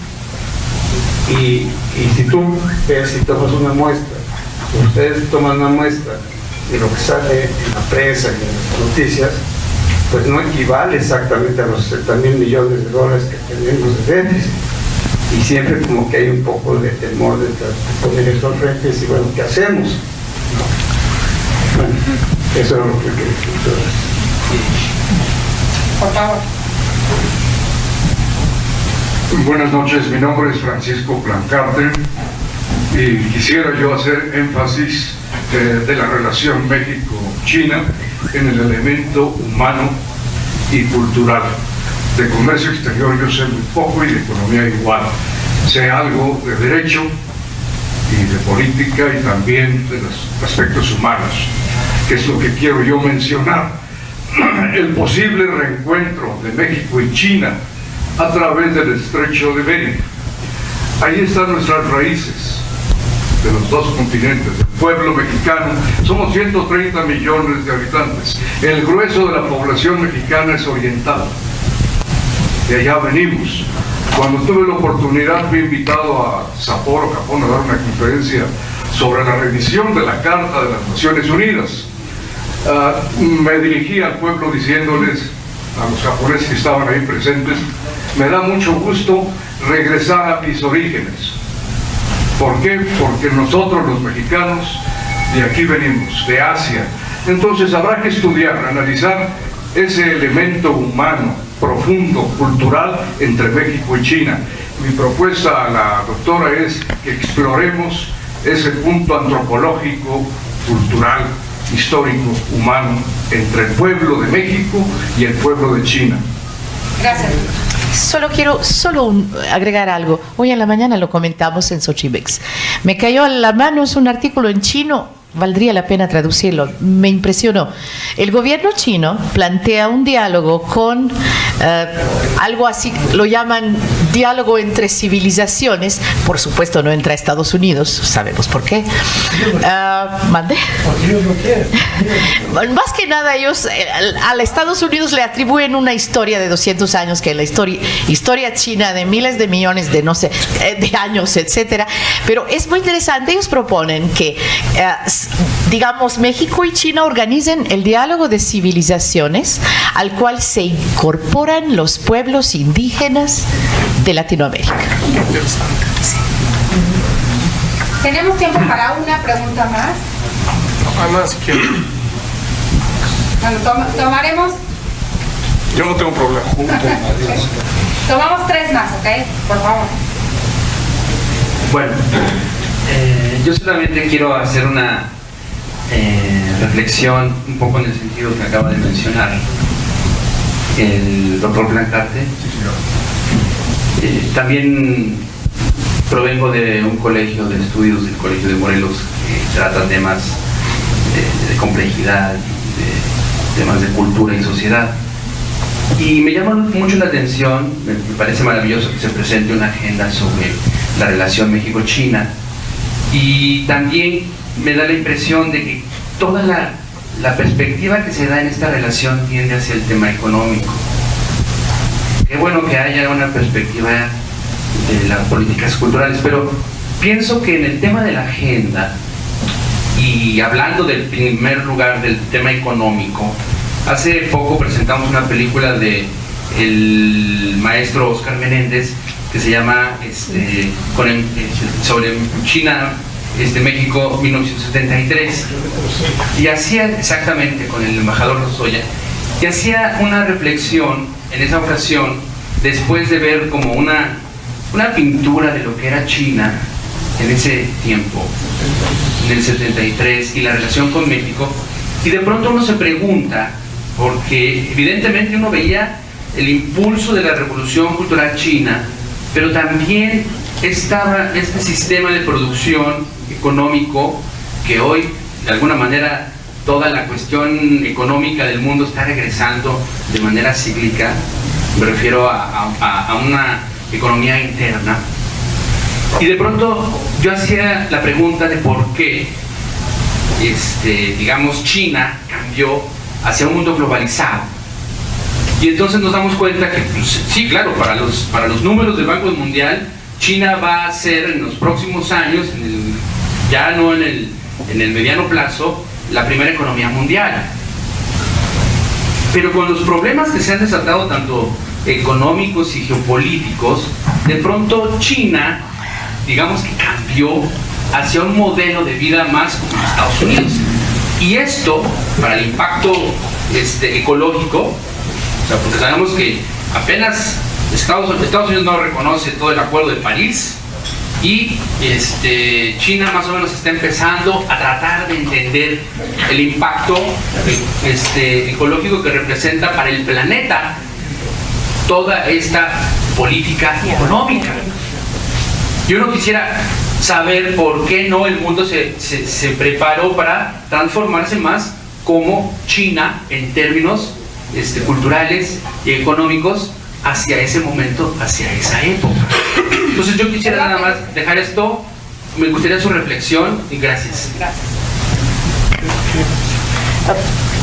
y si tú ves y tomas una muestra, ustedes toman una muestra de lo que sale en la prensa y en las noticias, pues no equivale exactamente a los 60,000 millones de dólares que tenemos de déficit. Y siempre como que hay un poco de temor de poner eso al frente y decir, bueno, ¿qué hacemos? Bueno, eso es lo que quería decir. Por favor. Buenas noches, mi nombre es Francisco Plancarte y quisiera yo hacer énfasis de la relación México-China en el elemento humano y cultural. De comercio exterior yo sé muy poco y de economía igual. Sé algo de derecho y de política y también de los aspectos humanos, que es lo que quiero yo mencionar. El posible reencuentro de México y China a través del estrecho de Bering. Ahí están nuestras raíces de los dos continentes del pueblo mexicano. Somos 130 millones de habitantes. El grueso de la población mexicana es oriental. De allá venimos. Cuando tuve la oportunidad, fui invitado a Sapporo, Japón, a dar una conferencia sobre la revisión de la Carta de las Naciones Unidas. Me dirigí al pueblo diciéndoles, a los japoneses que estaban ahí presentes, me da mucho gusto regresar a mis orígenes. ¿Por qué? Porque nosotros los mexicanos de aquí venimos, de Asia. Entonces habrá que estudiar, analizar ese elemento humano, profundo, cultural entre México y China. Mi propuesta a la doctora es que exploremos ese punto antropológico, cultural, histórico, humano entre el pueblo de México y el pueblo de China. Gracias. Solo quiero agregar algo. Hoy en la mañana lo comentamos en Xochimex. Me cayó a la mano, es un artículo en chino, valdría la pena traducirlo, me impresionó. El gobierno chino plantea un diálogo con algo así, lo llaman diálogo entre civilizaciones, por supuesto no entra a Estados Unidos, sabemos por qué. ¿Mande? Porque ellos no quieren. Más que nada ellos a Estados Unidos le atribuyen una historia de 200 años, que es la historia china de miles de millones de, no sé, de años, etcétera. Pero es muy interesante, ellos proponen que digamos, México y China organicen el diálogo de civilizaciones al cual se incorporan los pueblos indígenas de Latinoamérica. Sí. Tenemos tiempo para una pregunta más. Además, si quiero. Bueno, tomaremos. Yo no tengo problema. Tomamos 3 más, ¿ok? Por favor. Bueno, yo solamente quiero hacer una reflexión un poco en el sentido que acaba de mencionar el doctor Blancarte. También provengo de un colegio de estudios, del Colegio de Morelos, que trata temas de complejidad, de temas de cultura y sociedad. Y me llama mucho la atención, me parece maravilloso que se presente una agenda sobre la relación México-China, y también me da la impresión de que toda la perspectiva que se da en esta relación tiende hacia el tema económico. Qué bueno que haya una perspectiva de las políticas culturales, pero pienso que en el tema de la agenda, y hablando del primer lugar del tema económico, hace poco presentamos una película de el maestro Oscar Menéndez que se llama sobre China, México 1973, y hacía exactamente con el embajador Lozoya, y hacía una reflexión en esa ocasión después de ver como una pintura de lo que era China en ese tiempo, en el 73, y la relación con México, y de pronto uno se pregunta, porque evidentemente uno veía el impulso de la revolución cultural china, pero también estaba este sistema de producción económico que hoy, de alguna manera, toda la cuestión económica del mundo está regresando de manera cíclica. Me refiero a una economía interna. Y de pronto yo hacía la pregunta de por qué, digamos, China cambió hacia un mundo globalizado. Y entonces nos damos cuenta que, pues, sí, claro, para los números del Banco Mundial, China va a ser en los próximos años, ya no en el mediano plazo, la primera economía mundial. Pero con los problemas que se han desatado, tanto económicos y geopolíticos, de pronto China, digamos que cambió hacia un modelo de vida más como Estados Unidos. Y esto, para el impacto ecológico, o sea, porque sabemos que apenas Estados Unidos no reconoce todo el Acuerdo de París, y China más o menos está empezando a tratar de entender el impacto ecológico que representa para el planeta toda esta política económica. Yo no quisiera saber por qué no el mundo se preparó para transformarse más como China en términos culturales y económicos hacia ese momento, hacia esa época. Entonces yo quisiera nada más dejar esto Me gustaría su reflexión y gracias.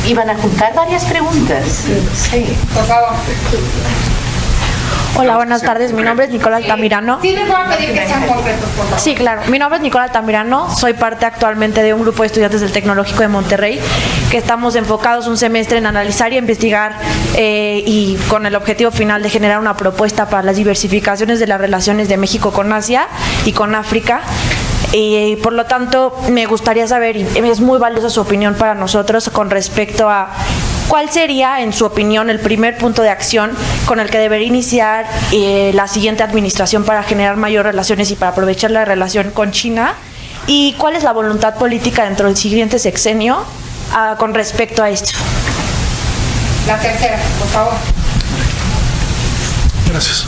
Iban a juntar varias preguntas. Sí. Por favor. Hola, buenas tardes. Mi nombre es Nicola Altamirano. Sí, les voy a pedir que sean concretos, por favor. Sí, claro. Mi nombre es Nicola Altamirano. Soy parte actualmente de un grupo de estudiantes del Tecnológico de Monterrey que estamos enfocados un semestre en analizar y investigar y con el objetivo final de generar una propuesta para las diversificaciones de las relaciones de México con Asia y con África. Y por lo tanto, me gustaría saber, y es muy valiosa su opinión para nosotros con respecto a cuál sería, en su opinión, el primer punto de acción con el que debería iniciar la siguiente administración para generar mayores relaciones y para aprovechar la relación con China, y cuál es la voluntad política dentro del siguiente sexenio con respecto a esto. La tercera, por favor. Gracias.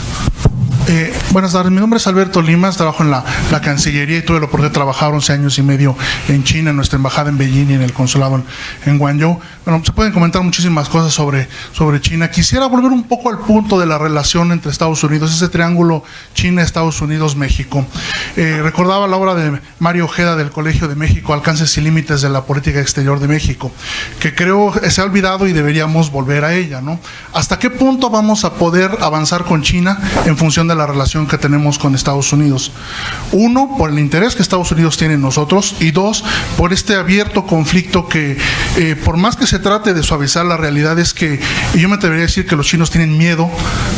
Buenas tardes, mi nombre es Alberto Limas, trabajo en la Cancillería y tuve la oportunidad de trabajar 11 años y medio en China, en nuestra embajada en Beijing y en el consulado en Guangzhou. Bueno, se pueden comentar muchísimas cosas sobre China. Quisiera volver un poco al punto de la relación entre Estados Unidos, ese triángulo China, Estados Unidos, México. Recordaba la obra de Mario Ojeda del Colegio de México, Alcances y Límites de la Política Exterior de México, que creo se ha olvidado y deberíamos volver a ella, ¿no? ¿Hasta qué punto vamos a poder avanzar con China en función de la relación que tenemos con Estados Unidos? Uno, por el interés que Estados Unidos tiene en nosotros, y dos, por este abierto conflicto que, por más que se trate de suavizar, la realidad es que, y yo me atrevería a decir que los chinos tienen miedo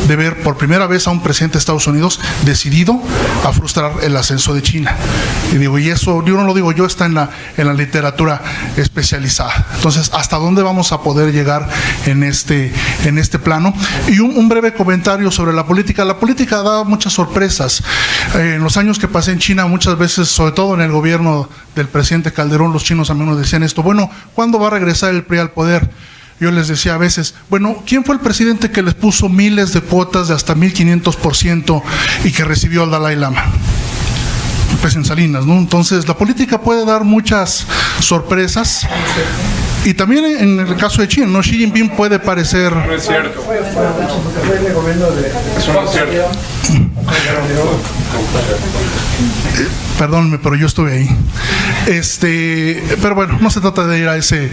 de ver por primera vez a un presidente de Estados Unidos decidido a frustrar el ascenso de China. Y eso yo no lo digo yo, está en la literatura especializada. Entonces, ¿hasta dónde vamos a poder llegar en este plano? Y un breve comentario sobre la política. La política da muchas sorpresas. En los años que pasé en China, muchas veces, sobre todo en el gobierno del presidente Calderón, los chinos a menos decían esto: bueno, ¿cuándo va a regresar el PRI al poder? Yo les decía a veces, bueno, ¿quién fue el presidente que les puso miles de cuotas de hasta 1500% y que recibió al Dalai Lama? Pues en Salinas, ¿no? Entonces, la política puede dar muchas sorpresas. Y también en el caso de China, ¿no? Xi Jinping puede parecer... No es cierto. Eso no es cierto. Perdónenme, pero yo estuve ahí. Pero bueno, no se trata de ir a ese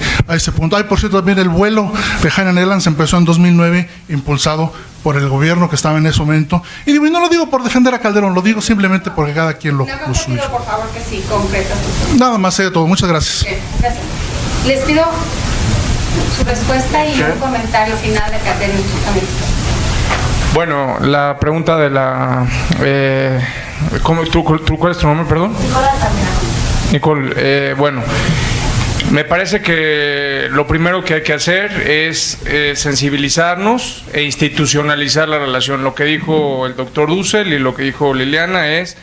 punto. Por cierto, también el vuelo de Hainan Airlines empezó en 2009, impulsado por el gobierno que estaba en ese momento. Y no lo digo por defender a Calderón, lo digo simplemente porque cada quien lo suyo. Por favor, que sí, concreta. Nada más de todo. Muchas gracias. Gracias. Les pido su respuesta y un comentario final de Catherine. Bueno, la pregunta de la... ¿Cuál es tu nombre, perdón? Nicole, bueno, me parece que lo primero que hay que hacer es sensibilizarnos e institucionalizar la relación. Lo que dijo el doctor Dussel y lo que dijo Liliana es: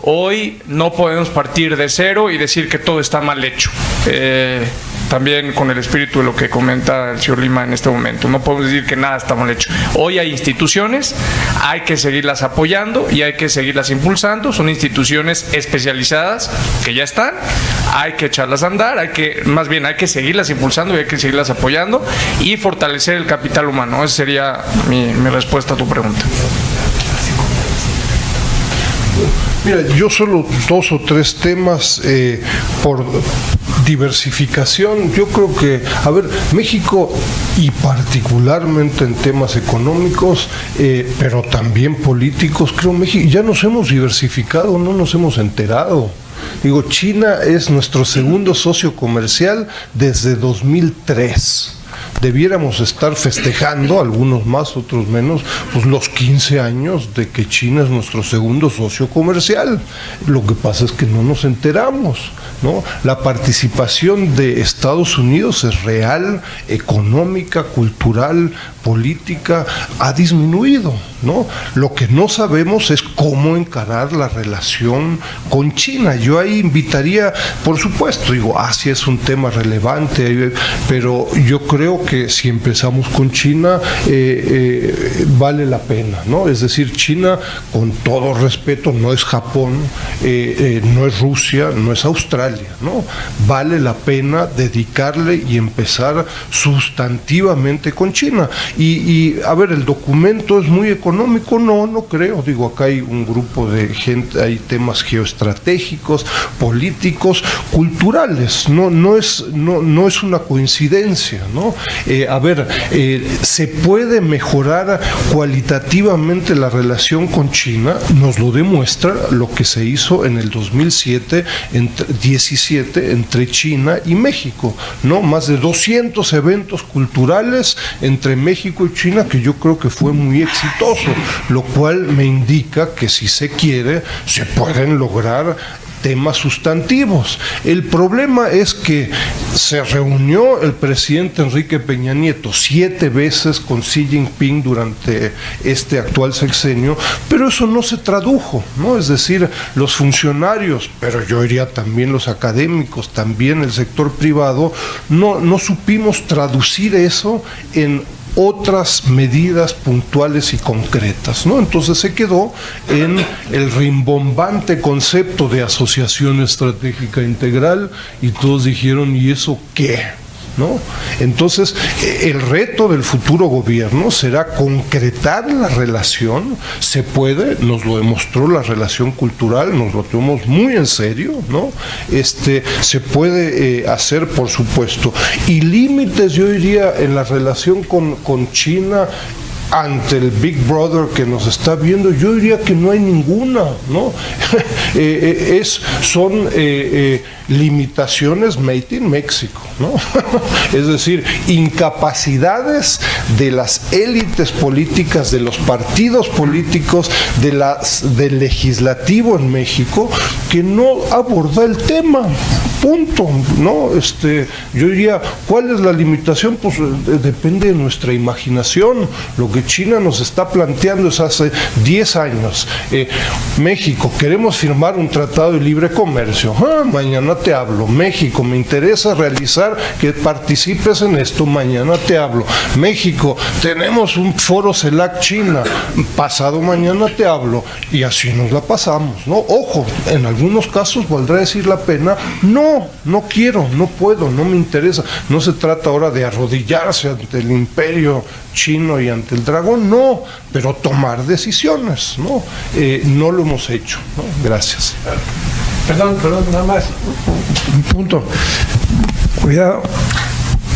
hoy no podemos partir de cero y decir que todo está mal hecho. También con el espíritu de lo que comenta el señor Lima en este momento. No podemos decir que nada está mal hecho. Hoy hay instituciones, hay que seguirlas apoyando y hay que seguirlas impulsando. Son instituciones especializadas que ya están, hay que echarlas a andar, hay que seguirlas impulsando y hay que seguirlas apoyando y fortalecer el capital humano. Esa sería mi respuesta a tu pregunta. Mira, yo solo 2 o 3 temas por diversificación. Yo creo que, México, y particularmente en temas económicos, pero también políticos, creo México, ya nos hemos diversificado, no nos hemos enterado. Digo, China es nuestro segundo socio comercial desde 2003. Debiéramos estar festejando, algunos más, otros menos, pues los 15 años de que China es nuestro segundo socio comercial. Lo que pasa es que no nos enteramos, ¿no? La participación de Estados Unidos es real, económica, cultural, política, ha disminuido, ¿no? Lo que no sabemos es cómo encarar la relación con China. Yo ahí invitaría, por supuesto, Asia es un tema relevante, pero yo creo que si empezamos con China, vale la pena, ¿no? Es decir, China, con todo respeto, no es Japón, no es Rusia, no es Australia, ¿no? Vale la pena dedicarle y empezar sustantivamente con China. Y el documento es muy económico, económico, no creo. Digo, acá hay un grupo de gente, hay temas geoestratégicos, políticos, culturales, no es una coincidencia, ¿no? Se puede mejorar cualitativamente la relación con China, nos lo demuestra lo que se hizo en el 2017 entre China y México, ¿no? Más de 200 eventos culturales entre México y China, que yo creo que fue muy exitoso, lo cual me indica que si se quiere, se pueden lograr temas sustantivos. El problema es que se reunió el presidente Enrique Peña Nieto 7 veces con Xi Jinping durante este actual sexenio, pero eso no se tradujo, ¿no? Es decir, los funcionarios, pero yo diría también los académicos, también el sector privado, no supimos traducir eso en otras medidas puntuales y concretas, ¿no? Entonces se quedó en el rimbombante concepto de asociación estratégica integral y todos dijeron, ¿y eso qué? ¿No? Entonces, el reto del futuro gobierno será concretar la relación. Se puede, nos lo demostró la relación cultural, nos lo tomamos muy en serio, ¿no? Se puede hacer, por supuesto. Y límites, yo diría, en la relación con China ante el Big Brother que nos está viendo, yo diría que no hay ninguna, ¿no? Son limitaciones made in México, ¿no? Es decir, incapacidades de las élites políticas, de los partidos políticos, del legislativo en México, que no aborda el tema, punto, ¿no? Yo diría, ¿cuál es la limitación? Pues depende de nuestra imaginación. Lo que China nos está planteando es hace 10 años. México, queremos firmar un tratado de libre comercio. Mañana te hablo. México, me interesa realizar que participes en esto. Mañana te hablo. México, tenemos un foro CELAC China. Pasado mañana te hablo. Y así nos la pasamos, ¿no? Ojo, en algunos casos valdrá decir la pena, no quiero, no puedo, no me interesa. No se trata ahora de arrodillarse ante el imperio chino y ante el dragón, no, pero tomar decisiones, ¿no? No lo hemos hecho, ¿no? Gracias. Perdón, nada más un punto. Cuidado,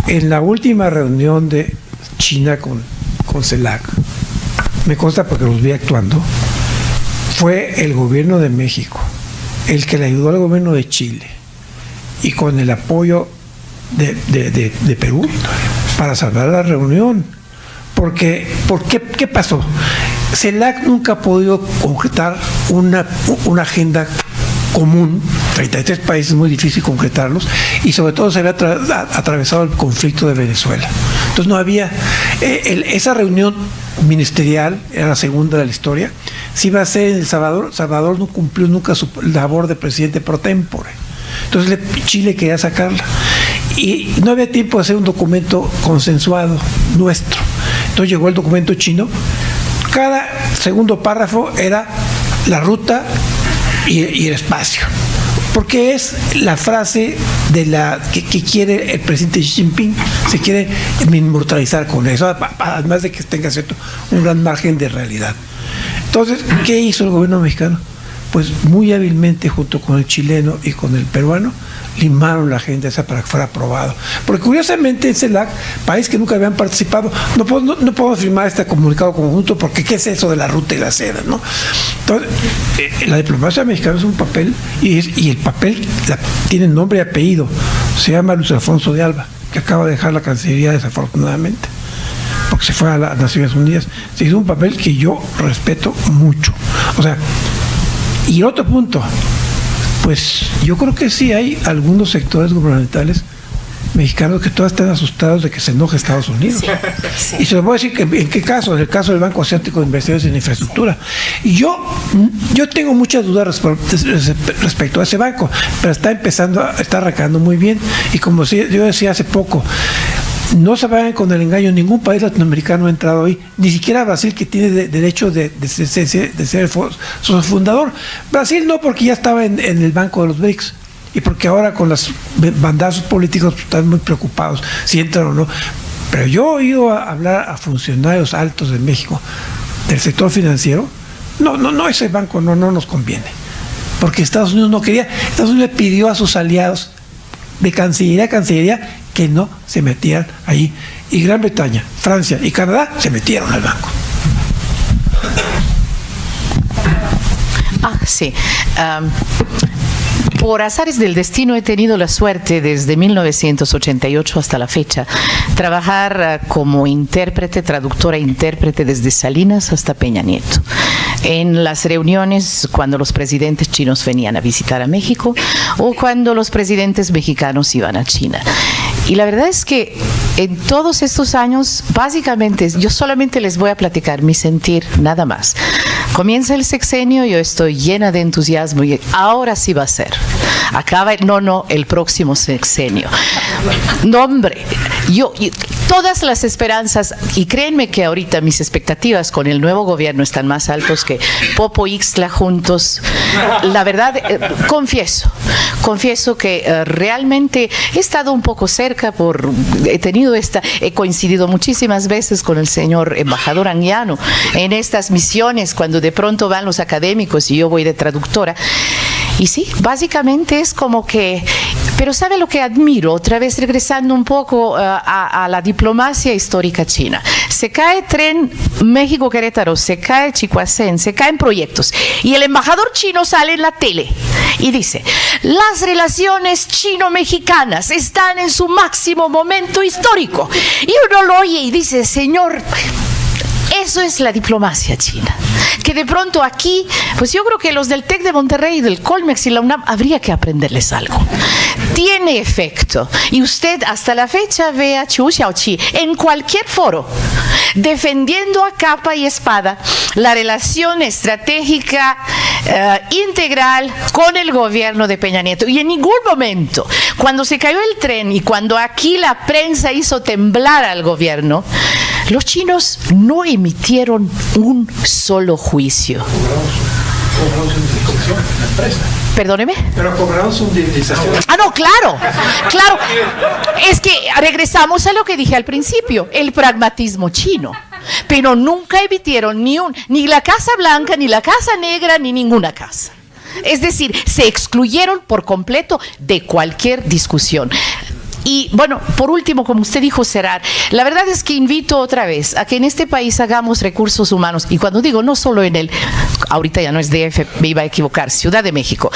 en la última reunión de China con CELAC, me consta porque los vi actuando, fue el gobierno de México el que le ayudó al gobierno de Chile y con el apoyo de Perú para salvar la reunión. Porque, ¿qué pasó? CELAC nunca ha podido concretar una agenda común, 33 países, muy difícil concretarlos, y sobre todo se había atravesado el conflicto de Venezuela. Entonces no había, esa reunión ministerial, era la segunda de la historia, se iba a hacer en El Salvador. Salvador no cumplió nunca su labor de presidente pro tempore. Entonces Chile quería sacarla. Y no había tiempo de hacer un documento consensuado nuestro. Entonces llegó el documento chino. Cada segundo párrafo era la ruta y el espacio. Porque es la frase que quiere el presidente Xi Jinping, se quiere inmortalizar con eso, además de que tenga cierto un gran margen de realidad. Entonces, ¿qué hizo el gobierno mexicano? Pues muy hábilmente, junto con el chileno y con el peruano, limaron la agenda esa para que fuera aprobado. Porque curiosamente en CELAC, país que nunca habían participado, no podemos firmar este comunicado conjunto porque ¿qué es eso de la ruta y la seda? ¿No? Entonces, la diplomacia mexicana es un papel, y el papel tiene nombre y apellido. Se llama Luis Alfonso de Alba, que acaba de dejar la Cancillería desafortunadamente, porque se fue a las Naciones Unidas. Se hizo un papel que yo respeto mucho. O sea, y otro punto, pues yo creo que sí hay algunos sectores gubernamentales mexicanos que todavía están asustados de que se enoje Estados Unidos. Sí. Y se los voy a decir que en qué caso, en el caso del Banco Asiático de Inversiones en Infraestructura. Y yo tengo muchas dudas respecto a ese banco, pero está arrancando muy bien. Y como yo decía hace poco, no se vayan con el engaño, ningún país latinoamericano ha entrado ahí, ni siquiera Brasil, que tiene derecho de ser su fundador. Brasil no, porque ya estaba en el banco de los BRICS, y porque ahora con los bandazos políticos están muy preocupados si entran o no. Pero yo he oído hablar a funcionarios altos de México del sector financiero, no, ese banco no nos conviene, porque Estados Unidos no quería. Estados Unidos le pidió a sus aliados de Cancillería a Cancillería que no se metieran ahí, y Gran Bretaña, Francia y Canadá se metieron al banco. Sí. Por azares del destino he tenido la suerte desde 1988 hasta la fecha trabajar como intérprete, traductora e intérprete desde Salinas hasta Peña Nieto. En las reuniones cuando los presidentes chinos venían a visitar a México o cuando los presidentes mexicanos iban a China. Y la verdad es que en todos estos años, básicamente, yo solamente les voy a platicar mi sentir, nada más. Comienza el sexenio, yo estoy llena de entusiasmo y ahora sí va a ser. Acaba, el próximo sexenio. No, hombre, todas las esperanzas, y créanme que ahorita mis expectativas con el nuevo gobierno están más altos que Popo y Ixtla juntos. La verdad, confieso que realmente he estado un poco cerca he coincidido muchísimas veces con el señor embajador Anguiano en estas misiones cuando de pronto van los académicos y yo voy de traductora. Y sí, básicamente es como que, pero ¿sabe lo que admiro? Otra vez regresando un poco a la diplomacia histórica china. Se cae tren México-Querétaro, se cae Chicoacén, se caen proyectos. Y el embajador chino sale en la tele y dice, las relaciones chino-mexicanas están en su máximo momento histórico. Y uno lo oye y dice, señor, eso es la diplomacia china. Que de pronto aquí, pues yo creo que los del TEC de Monterrey, del Colmex y la UNAM, habría que aprenderles algo. Tiene efecto. Y usted hasta la fecha ve a Chu Xiaoqi en cualquier foro, defendiendo a capa y espada la relación estratégica integral con el gobierno de Peña Nieto. Y en ningún momento, cuando se cayó el tren y cuando aquí la prensa hizo temblar al gobierno, los chinos no emitieron un solo juicio. Perdóneme. Pero cobraron su indemnización. No, claro. Es que regresamos a lo que dije al principio, el pragmatismo chino. Pero nunca emitieron ni la Casa Blanca, ni la Casa Negra, ni ninguna casa. Es decir, se excluyeron por completo de cualquier discusión. Y bueno, por último, como usted dijo, cerrar, la verdad es que invito otra vez a que en este país hagamos recursos humanos, y cuando digo no solo en ahorita ya no es DF, me iba a equivocar, Ciudad de México,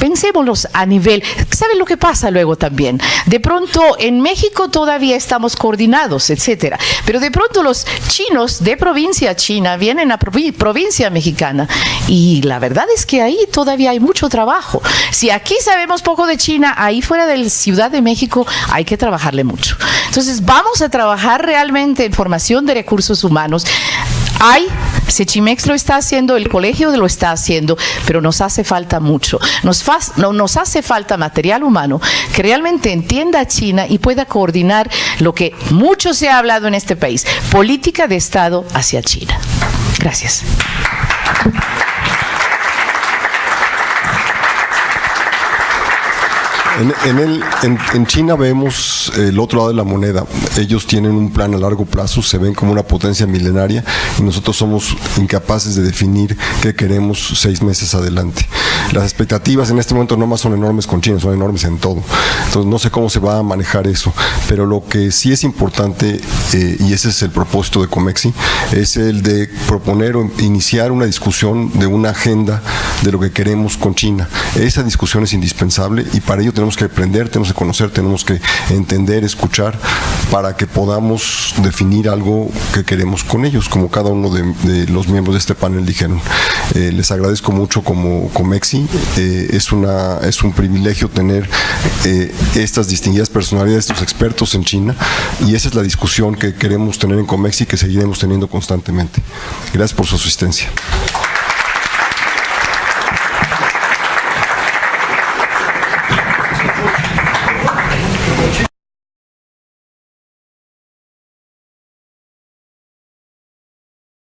pensémoslos a nivel, ¿saben lo que pasa luego también? De pronto en México todavía estamos coordinados, etcétera, pero de pronto los chinos de provincia china vienen a provincia mexicana, y la verdad es que ahí todavía hay mucho trabajo. Si aquí sabemos poco de China, ahí fuera de Ciudad de México hay que trabajarle mucho. Entonces vamos a trabajar realmente en formación de recursos humanos. Sechimex lo está haciendo, el colegio lo está haciendo, pero nos hace falta mucho. Nos hace falta material humano que realmente entienda a China y pueda coordinar lo que mucho se ha hablado en este país, política de Estado hacia China. Gracias. En China vemos el otro lado de la moneda. Ellos tienen un plan a largo plazo, se ven como una potencia milenaria y nosotros somos incapaces de definir qué queremos 6 meses adelante. Las expectativas en este momento no más son enormes con China, son enormes en todo. Entonces no sé cómo se va a manejar eso, pero lo que sí es importante, y ese es el propósito de Comexi, es el de proponer o iniciar una discusión de una agenda de lo que queremos con China. Esa discusión es indispensable y para ello tenemos que aprender, tenemos que conocer, tenemos que entender, escuchar, para que podamos definir algo que queremos con ellos, como cada uno de los miembros de este panel dijeron. Les agradezco mucho como Comexi, es un privilegio tener estas distinguidas personalidades, estos expertos en China, y esa es la discusión que queremos tener en Comexi y que seguiremos teniendo constantemente. Gracias por su asistencia.